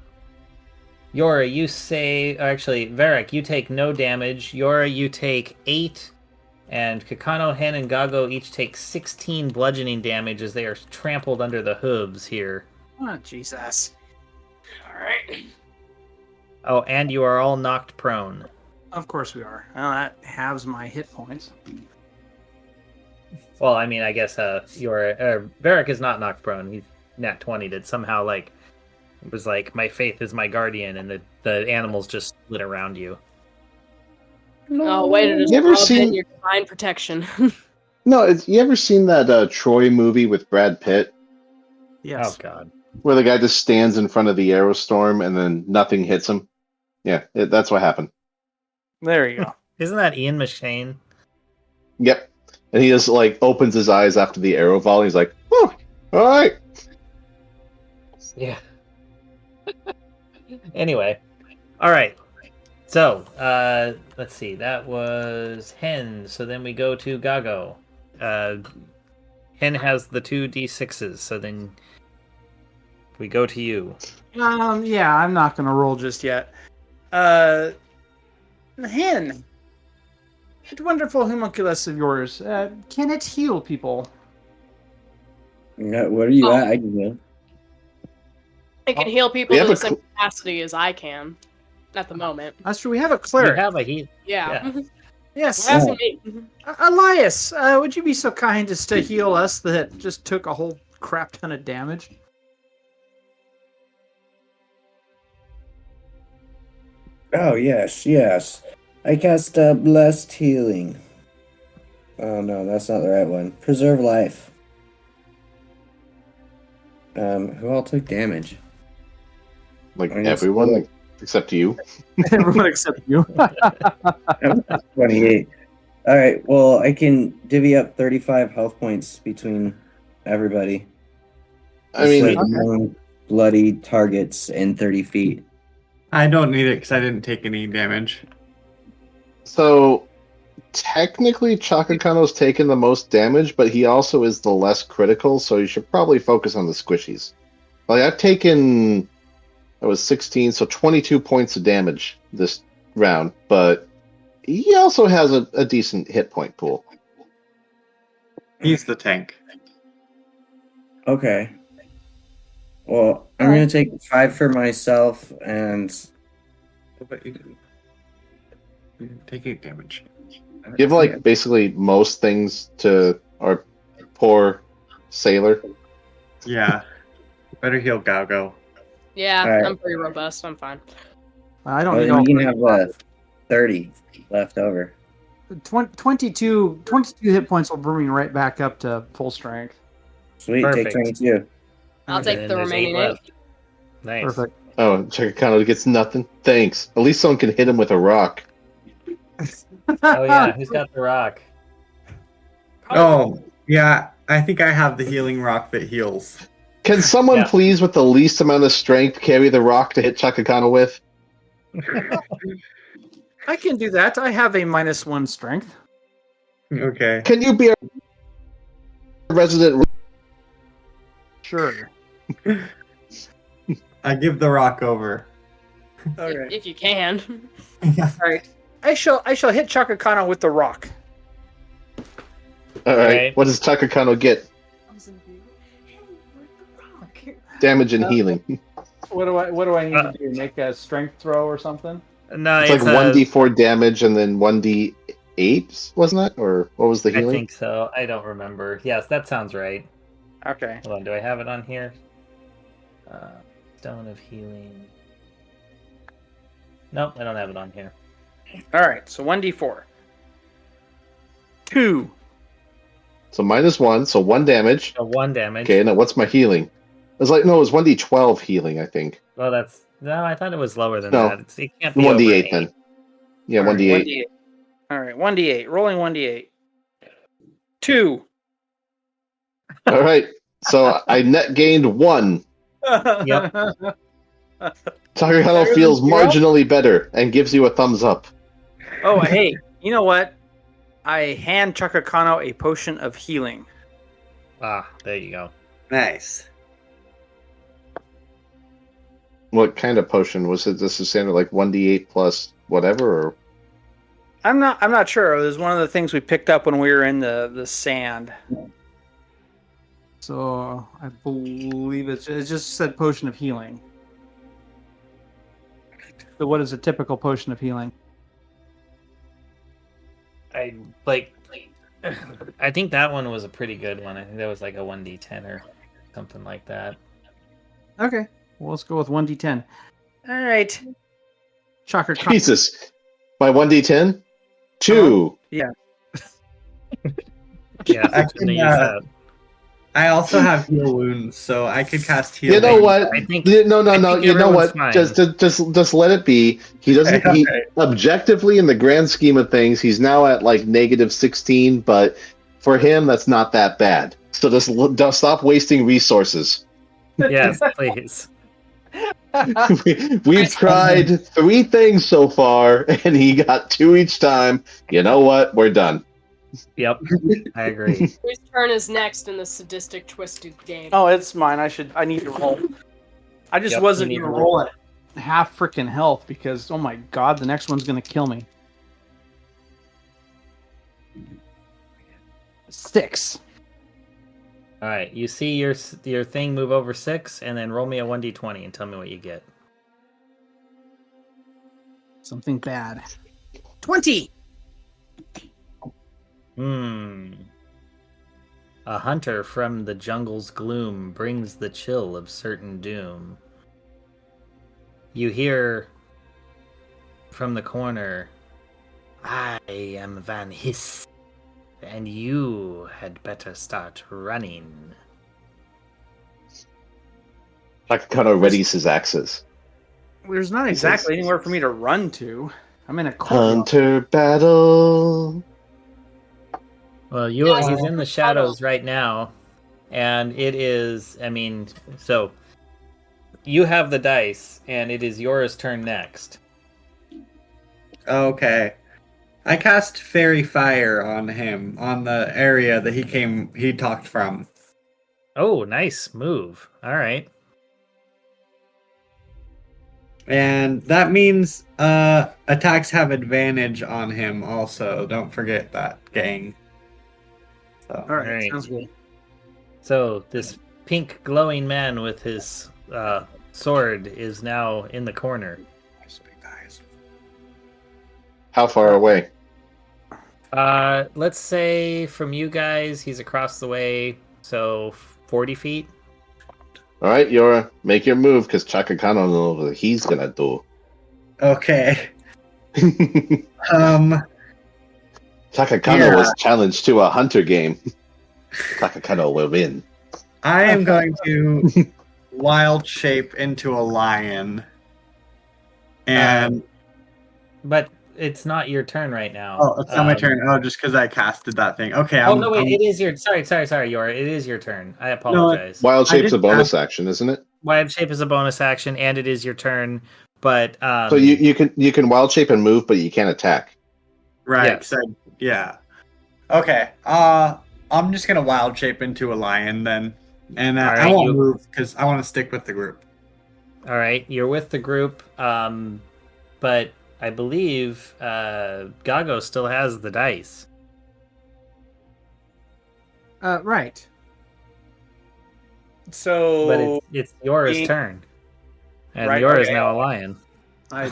Yora, you say... Actually, Varric, you take no damage. Yora, you take 8. And Kakano, Hen, and Gago each take 16 bludgeoning damage as they are trampled under the hooves here. Oh, Jesus. All right. Oh, and you are all knocked prone. Of course we are. Well, that halves my hit points. Well, I mean, I guess Varric is not knocked prone. He's nat 20'd it. Somehow, like, it was like, my faith is my guardian, and the animals just split around you. Oh, way to just You ever rub seen- in your divine protection. No, you ever seen that Troy movie with Brad Pitt? Yes. Oh, God. Where the guy just stands in front of the aerostorm and then nothing hits him? Yeah, that's what happened. There you go. Isn't that Ian McShane? Yep. And he just like opens his eyes after the arrow volley. He's like, "Oh, all right." Yeah. Anyway. All right. So, let's see. That was Hen. So then we go to Gago. Hen has the 2d6s. So then we go to you. Yeah, I'm not gonna roll just yet. Hen, that wonderful homunculus of yours. Can it heal people? What are you Oh. at? I can go. It can heal people We to have the a same capacity as I can at the moment. That's true. We have a You cleric. have a heat. Yeah. Yes. That's Yeah. me. Elias, would you be so kind as to heal us that just took a whole crap ton of damage? Oh, yes. I cast Blessed Healing. Oh, no, that's not the right one. Preserve Life. Who all took damage? Like I guess- everyone except you. Everyone except you. 28. All right, well, I can divvy up 35 health points between everybody. I mean, It's like known bloody targets in 30 feet. I don't need it because I didn't take any damage. so technically Chaka Kano's taken the most damage, but he also is the less critical, so you should probably focus on the squishies. Like I've taken, I was 16, so 22 points of damage this round, but he also has a decent hit point pool. He's the tank. Okay. Well, I'm going to take 5 for myself and But you didn't take 8 damage. Give like basically most things to our poor sailor. Yeah. Better heal Gago. Yeah, All right. I'm pretty robust. I'm fine. I don't oh, need then all you can have 30 left over. 22 hit points will bring me right back up to full strength. Sweet, Perfect. take 22. I'll Okay. take And the there's remaining 8 8. left. Nice. Perfect. Oh, Chaka Kano gets nothing. Thanks. At least someone can hit him with a rock. Oh yeah, who's got the rock? Oh, yeah. I think I have the healing rock that heals. Can someone Yeah. please, with the least amount of strength, carry the rock to hit Chaka Kano with? I can do that. I have a -1 strength. Okay. Can you be a resident? Sure. I give the rock over. Okay. If you can. All right. I shall hit Chaka Kano with the rock. All right. Right. What does Chaka Kano get? Damage and healing. What do I need to do? Make a strength throw or something? No, It's like 1d4 damage and then 1d8, wasn't it? Or what was the I healing? think so. I don't remember. Yes, that sounds right. Okay. Hold on, do I have it on here? Stone of Healing. Nope, I don't have it on here. All right, so 1d4. 2. So -1, so 1 damage. So 1 damage. Okay, now what's my healing? It was 1d12 healing, I think. Well, I thought it was lower than No. that. It can't be 1d8 over 8. then. Yeah, All right, 1d8. All right, 1d8. Rolling 1d8. 2. All right. So I net gained 1. Yep. Takahano feels marginally better and gives you a thumbs up. Oh, hey, you know what? I hand Chakakano a potion of healing. Ah, there you go. Nice. What kind of potion was it? This is standard like 1d8 plus whatever, or I'm not sure. It was one of the things we picked up when we were in the sand. So I believe it just said potion of healing. So what is a typical potion of healing? I think that one was a pretty good one. I think that was like a 1d10 or something like that. Okay, well, let's go with 1d10. All right. Chakra. Jesus. By 1d10? 2. Yeah. Yeah, I I'm can, gonna use that. I also have heal wounds, so I could cast heal. You know what? I think- No. I You think know everyone's what? fine. Just let it be. He doesn't. He Okay. objectively, in the grand scheme of things, he's now at like -16. But for him, that's not that bad. So just stop wasting resources. Yes, please. We've tried 3 things so far, and he got 2 each time. You know what? We're done. Yep, I agree. Whose turn is next in the sadistic twisted game? Oh, it's mine. I need to roll. I just Yep, wasn't you need gonna to roll at half freaking health because oh my god, the next one's gonna kill me. 6. All right, you see your thing move over 6, and then roll me a 1d20 and tell me what you get. Something bad. 20. A hunter from the jungle's gloom brings the chill of certain doom. You hear from the corner, I am Van Hiss, and you had better start running. Takakano readies his axes. There's not exactly anywhere for me to run to. I'm in a courtyard. Hunter battle. Well, he's in the shadows right now, and it is, so you have the dice, and it is yours turn next. Okay. I cast Fairy Fire on him, on the area that he talked from. Oh, nice move. All right. And that means attacks have advantage on him also. Don't forget that, gang. So. All right, Alright. sounds good. So this pink glowing man with his sword is now in the corner. How far away? Let's say from you guys, he's across the way, so 40 feet. All right, Yora, make your move because Chakakano knows what he's gonna do. Okay. Takakano was challenged to a hunter game. Takakano will win. I am going to wild shape into a lion. And But it's not your turn right now. oh, it's not my turn. Oh, just because I casted that thing. Okay. It is your. Sorry, Yora. It is your turn. I apologize. Wild shape's a did bonus action, isn't it? Wild shape is a bonus action, and it is your turn. But So you can wild shape and move, but you can't attack. Right. Yes. Yeah. Okay. I'm just gonna wild shape into a lion then, and All I right, won't move because I want to stick with the group. All right, you're with the group, but I believe Gago still has the dice. Right. So, But it's Yora's He- turn, and Right, Yora's okay. now a lion. I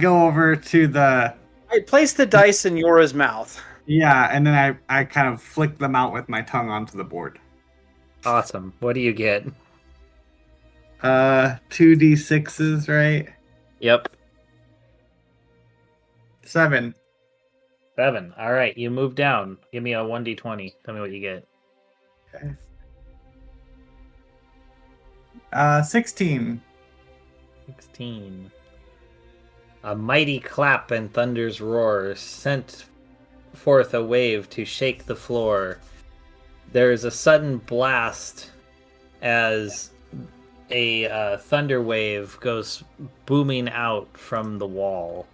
go over to the I place the dice in Yora's mouth. and then I kind of flick them out with my tongue onto the board. Awesome. What do you get? 2d6s, right? Yep. 7. 7. All right, you move down. Give me a 1d20. Tell me what you get. Okay. 16. 16. A mighty clap and thunder's roar sent forth a wave to shake the floor. There is a sudden blast as a thunder wave goes booming out from the wall.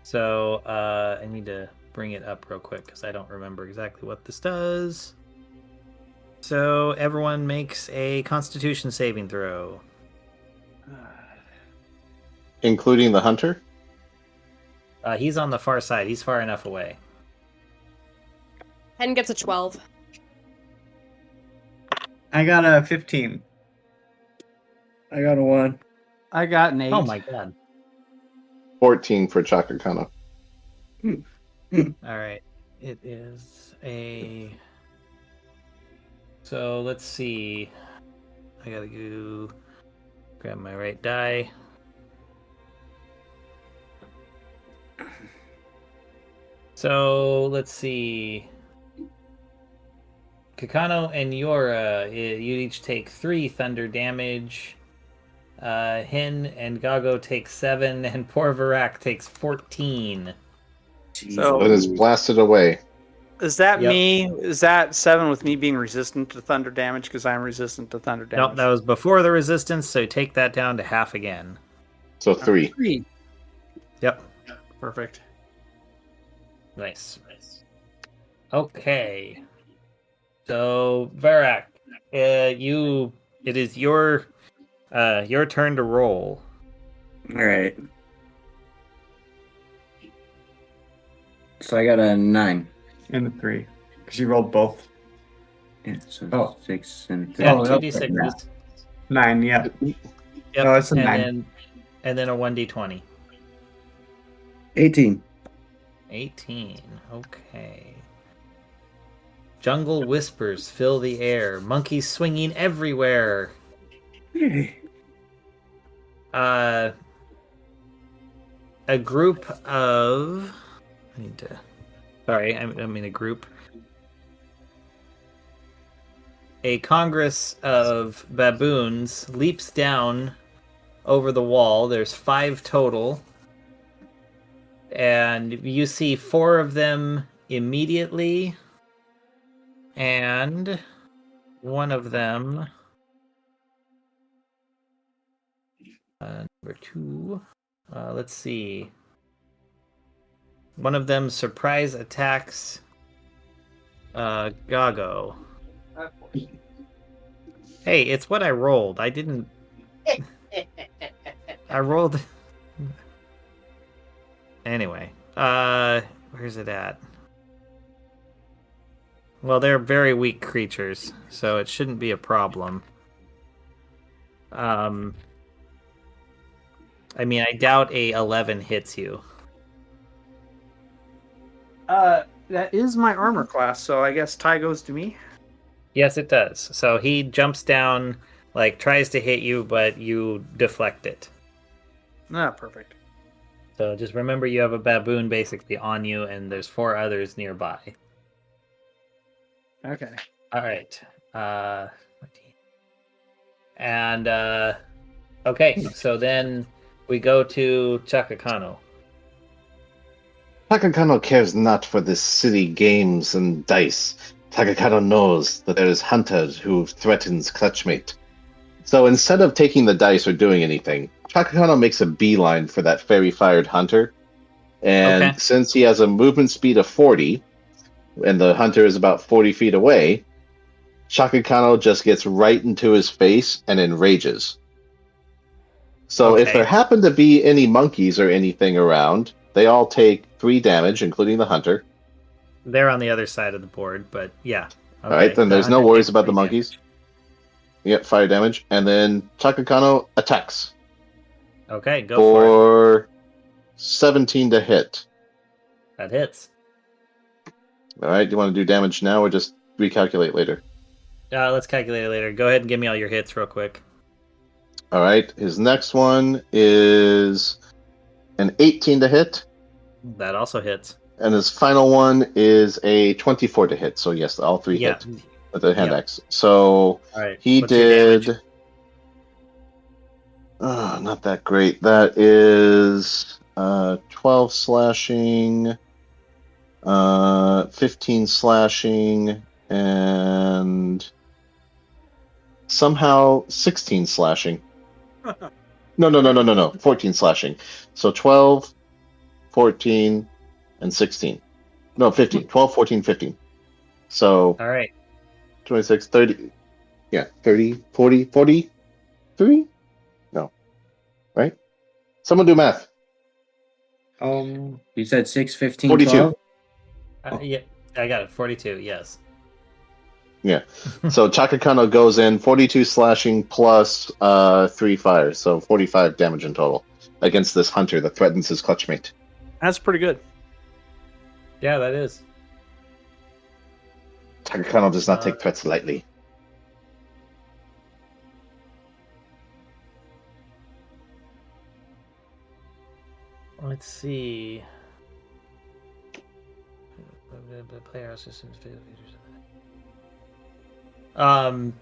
So I need to bring it up real quick because I don't remember exactly what this does. So everyone makes a Constitution saving throw. Including the hunter? He's on the far side. He's far enough away. Hen gets a 12. I got a 15. I got a 1. I got an 8. Oh my god. 14 for Chakakano. All right. It is a... So let's see. I gotta go grab my right die. So let's see. Kakano and Yora, you each take 3 thunder damage. Hin and Gago take 7, and poor Varak takes 14. So- It is blasted away. Is that Yep. me? Is that 7 with me being resistant to thunder damage? Because I'm resistant to thunder damage. Nope, that was before the resistance, so take that down to half again. So 3. 3. Yep. Perfect. Nice. Okay. So Varak, it is your turn to roll. All right. So I got a 9. And a 3. Because you rolled both. Yeah, so Oh. 6 and 3. Yeah, Oh, 2d6s. 9, yeah. Yep. No, it's a and 9. then a 1d20. 18. 18. Okay. Jungle whispers fill the air. Monkeys swinging everywhere. Yay. A group of... I need to... Sorry, I mean a group. A congress of baboons leaps down over the wall. There's 5 total. And you see 4 of them immediately. And one of them... number 2. Let's see. One of them surprise attacks Gago. Hey, it's what I rolled. I didn't... I rolled... Anyway. Where's it at? Well, they're very weak creatures, so it shouldn't be a problem. I mean, I doubt a 11 hits you. That is my armor class, so I guess tie goes to me. Yes, it does. So he jumps down, like, tries to hit you, but you deflect it. Ah, perfect. So just remember you have a baboon basically on you, and there's 4 others nearby. Okay. All right. Okay, so then we go to Chakakano. Takakano cares not for this silly games and dice. Takakano knows that there is hunter who threatens Clutchmate. So instead of taking the dice or doing anything, Takakano makes a beeline for that fairy-fired hunter. And Okay. since he has a movement speed of 40, and the hunter is about 40 feet away, Takakano just gets right into his face and enrages. So if Okay. there happen to be any monkeys or anything around, they all take 3 damage, including the hunter. They're on the other side of the board, but yeah. All right, then the there's no hunter worries takes about the 3 monkeys. damage. Yep, fire damage. And then Takakano attacks Okay, go for it. for 17 to hit. That hits. All right, do you want to do damage now or just recalculate later? Let's calculate it later. Go ahead and give me all your hits real quick. All right. His next one is an 18 to hit, That also hits. and his final one is a 24 to hit. So yes, all three Yeah. hit with the hand Yep. axe. So All right. he What's your damage? did. Not that great. That is 12 slashing, 15 slashing, and somehow 16 slashing. No. 14 slashing. So 12, 14, and 16. No, 15. 12, 14, 15. So All right. 26, 30. Yeah, 30, 40, 43? No. Right? Someone do math. You said 6, 15, 42. 12? Yeah, I got it. 42. Yes. Yeah. So Chakakano goes in 42 slashing plus 3 fire, so 45 damage in total against this hunter that threatens his clutchmate. That's pretty good. Yeah, that is. Chakakano does not take threats lightly. Let's see. All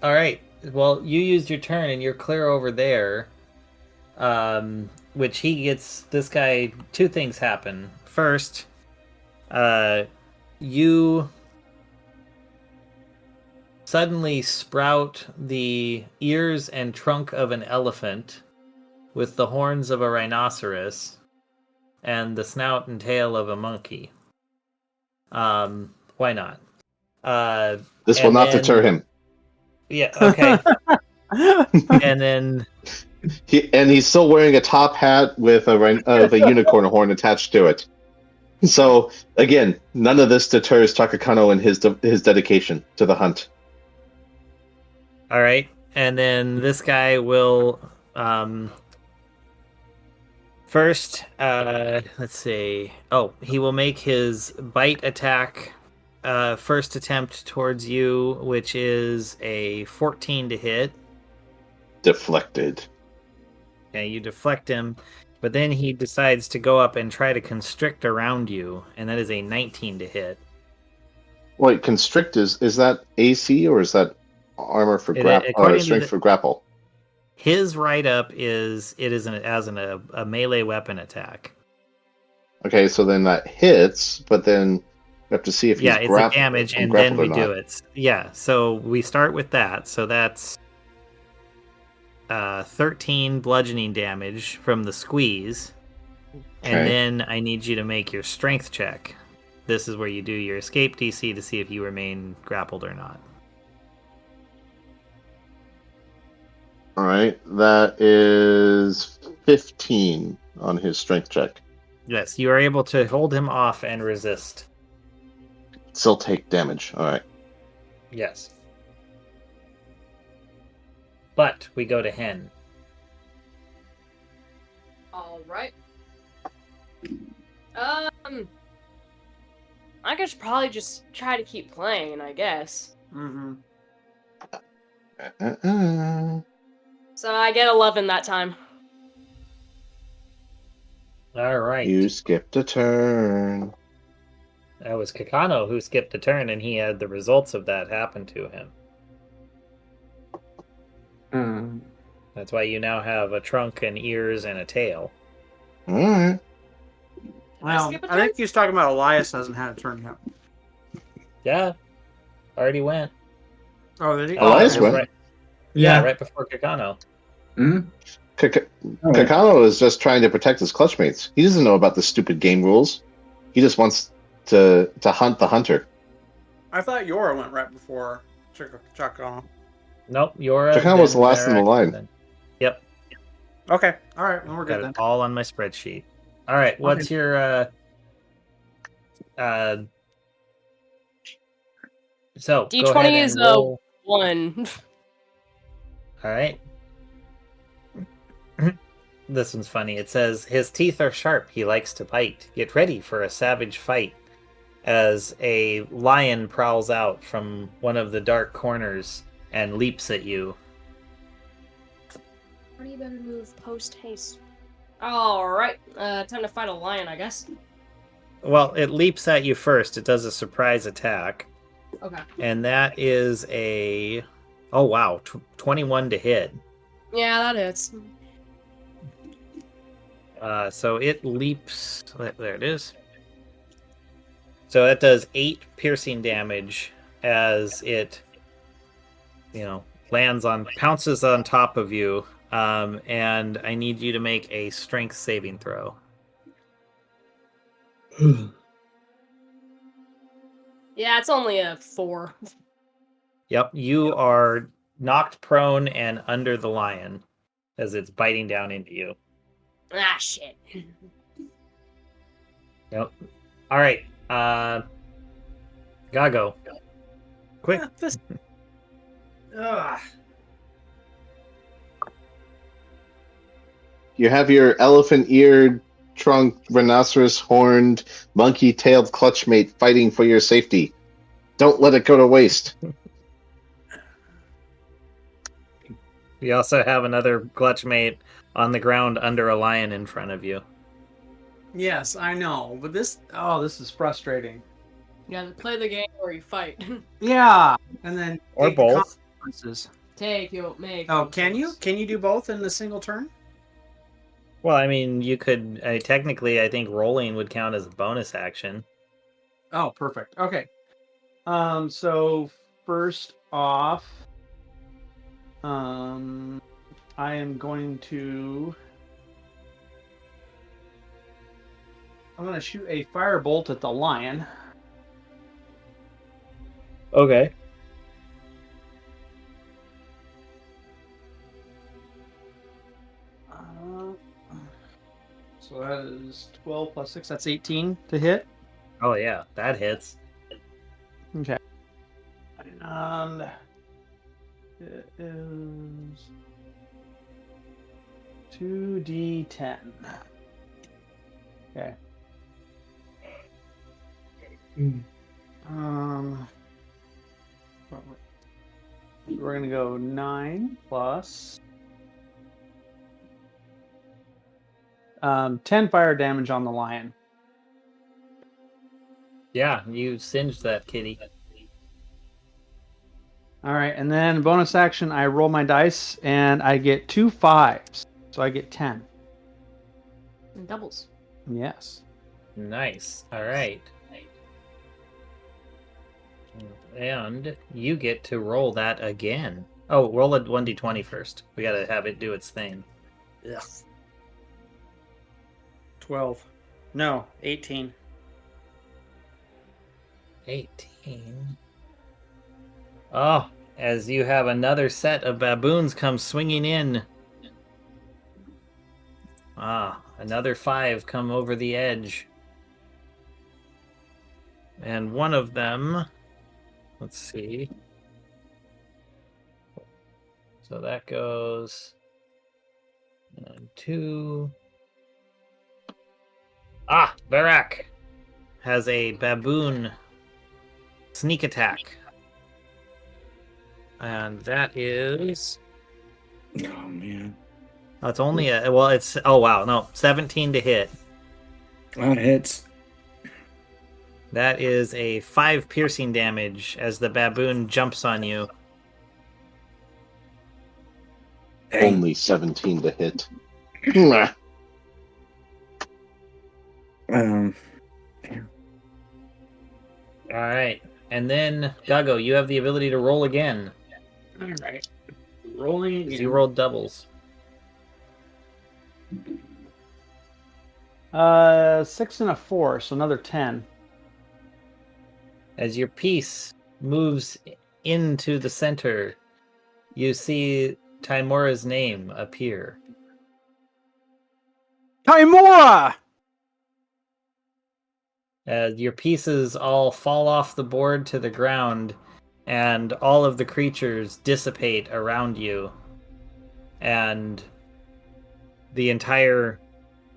right. Well, you used your turn and you're clear over there. Which he gets. This guy. Two things happen. First, you suddenly sprout the ears and trunk of an elephant with the horns of a rhinoceros and the snout and tail of a monkey. Why not? This will not deter him. Yeah, okay. And then He's still wearing a top hat with a unicorn horn attached to it. So again, none of this deters Takakano and his dedication to the hunt. all right, and then this guy will first let's see. Oh, he will make his bite attack first attempt towards you, which is a 14 to hit. Deflected. Yeah, you deflect him, but then he decides to go up and try to constrict around you, and that is a 19 to hit. Wait, constrict is that AC or is that armor for grapple or strength for grapple? His write-up is a melee weapon attack. Okay, so then that hits, but then we have to see if he's it's a damage, and then we do it. Yeah, so we start with that. So that's 13 bludgeoning damage from the squeeze, and then I need you to make your strength check. This is where you do your escape DC to see if you remain grappled or not. All right, that is 15 on his strength check. Yes, you are able to hold him off and resist. Still take damage. All right. Yes. But we go to Hen. All right. I could probably just try to keep playing, I guess. Mm-hmm. So I get 11 that time. All right. You skipped a turn. That was Kakano who skipped a turn, and he had the results of that happen to him. That's why you now have a trunk and ears and a tail. All right. Well, I think he's talking about Elias hasn't had a turn yet. Yeah. Already went. Oh, did he? Elias went. Right. Yeah, right before Kakano. Mm-hmm. Kakano is just trying to protect his clutchmates. He doesn't know about the stupid game rules. He just wants to hunt the hunter. I thought Yora went right before Chakano. Nope, Yora. Kakano was the last in the line. Then. Yep. Okay. All right. Well, we're Got good then. it all on my spreadsheet. All right. What's your so D20 is a 1. All right. This one's funny. It says his teeth are sharp. He likes to bite. Get ready for a savage fight. as a lion prowls out from one of the dark corners and leaps at you. Party better move post haste. Alright, time to fight a lion, I guess. Well, it leaps at you first. It does a surprise attack. Okay. And that is a... Oh, wow. 21 to hit. Yeah, that hits. So it leaps... There it is. So that does 8 piercing damage as it, pounces on top of you. And I need you to make a strength saving throw. Yeah, it's only a 4. Yep, you are knocked prone and under the lion as it's biting down into you. Ah, shit. Yep. All right. Gago. Quick. You have your elephant-eared, trunk, rhinoceros-horned, monkey-tailed clutchmate fighting for your safety. Don't let it go to waste. We also have another clutchmate on the ground under a lion in front of you. Yes, I know, but this is frustrating. You gotta play the game or you fight. Yeah, and then Or take the both. consequences. Make. Oh, can you? Can you do both in a single turn? Well, I mean, you could... technically, I think rolling would count as a bonus action. Oh, perfect. Okay. So first off, I am going to... I'm going to shoot a firebolt at the lion. Okay. So that is 12 plus 6. That's 18 to hit. Oh, yeah. That hits. Okay. And it is 2d10. Okay. We're gonna go 9 plus 10 fire damage on the lion. Yeah, you singed that kitty. All right, and then bonus action, I roll my dice and I get 2 5s, so I get 10. And doubles. Yes. Nice. All right. And you get to roll that again. Oh, roll a 1d20 first. We gotta have it do its thing. Yes. 12. No, 18. 18. Oh, as you have another set of baboons come swinging in. Another 5 come over the edge. And one of them, let's see. So that goes 2. Barak has a baboon sneak attack. And that is... Oh, man. It's only it's... 17 to hit. That hits. That is a 5 piercing damage as the baboon jumps on you. Hey. Only 17 to hit. All right. And then, Gago, you have the ability to roll again. All right. Rolling again. You rolled doubles. 6 and a 4, so another 10. As your piece moves into the center, you see Tymora's name appear. Tymora! Your pieces all fall off the board to the ground, and all of the creatures dissipate around you. And the entire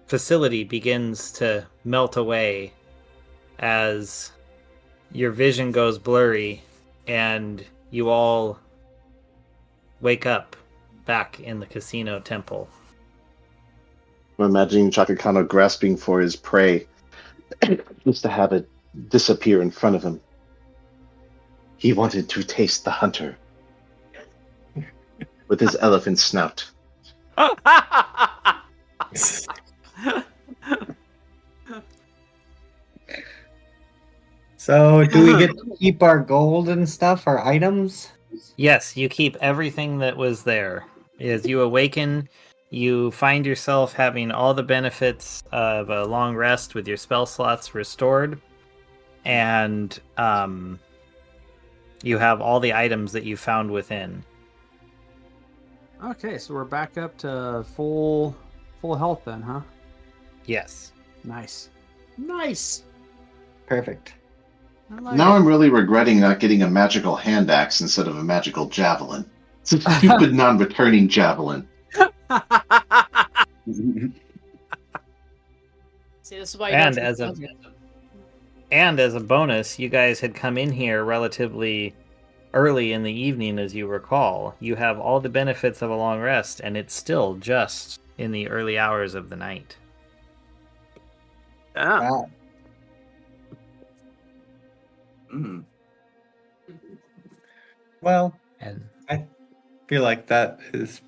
facility begins to melt away as your vision goes blurry, and you all wake up back in the casino temple. I'm imagining Chakakano grasping for his prey, just to have it disappear in front of him. He wanted to taste the hunter with his elephant snout. So, do we get to keep our gold and stuff, our items? Yes, you keep everything that was there. As you awaken, you find yourself having all the benefits of a long rest with your spell slots restored, and you have all the items that you found within. Okay, so we're back up to full health then, huh? Yes. Nice. Perfect. I like Now it. I'm really regretting not getting a magical hand axe instead of a magical javelin. It's a stupid non-returning javelin. See, this is why you And don't as a bonus, you guys had come in here relatively early in the evening, as you recall. You have all the benefits of a long rest, and it's still just in the early hours of the night. Yeah. Wow. Mm. Well, And I feel like that is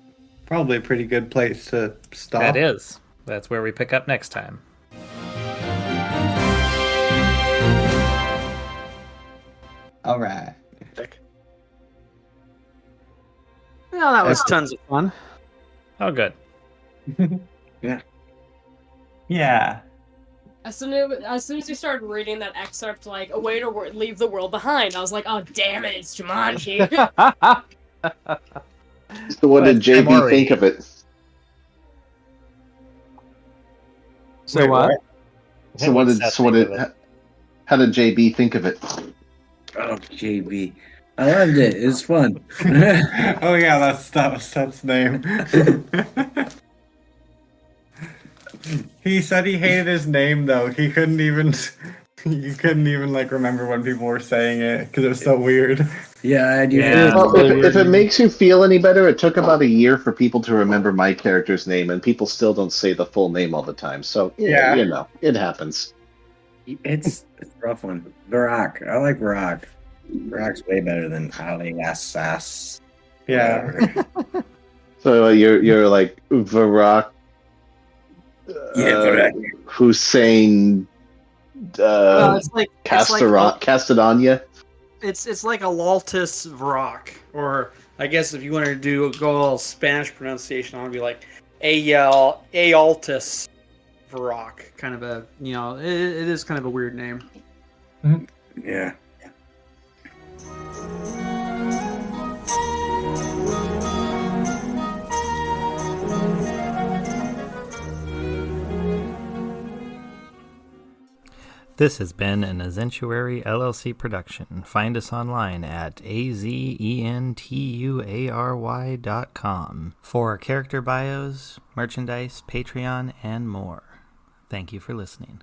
probably a pretty good place to stop. that is. That's where we pick up next time. All right. Well, that was tons of fun. Oh, good. Yeah. As soon as you started reading that excerpt, like a way to leave the world behind, I was like, oh damn it, it's Jumanji. So what did That's JB Tymora. think of it? So Wait, what? So what did Seth think of it? how did JB think of it? Oh, JB. I loved it. It was fun. Oh yeah, that was Seth's name. He said he hated his name though. He couldn't even like remember when people were saying it because it was so weird. Yeah, I do. Yeah. hate Well, it. if it makes you feel any better, it took about a year for people to remember my character's name, and people still don't say the full name all the time. So Yeah. you know, it happens. It's a rough one. Varrock. I like Varrock. Varrock's way better than Aliasas. Yeah. So you're like Varrock, Yeah, Varrock. Hussein, It's like Castellania. it's like a Laltus Vrock, or I guess if you wanted to go all Spanish pronunciation, I'd be like Altus Vrock. Kind of a it is kind of a weird name. Yeah. This has been an Azentuary LLC production. Find us online at azentuary.com for character bios, merchandise, Patreon, and more. Thank you for listening.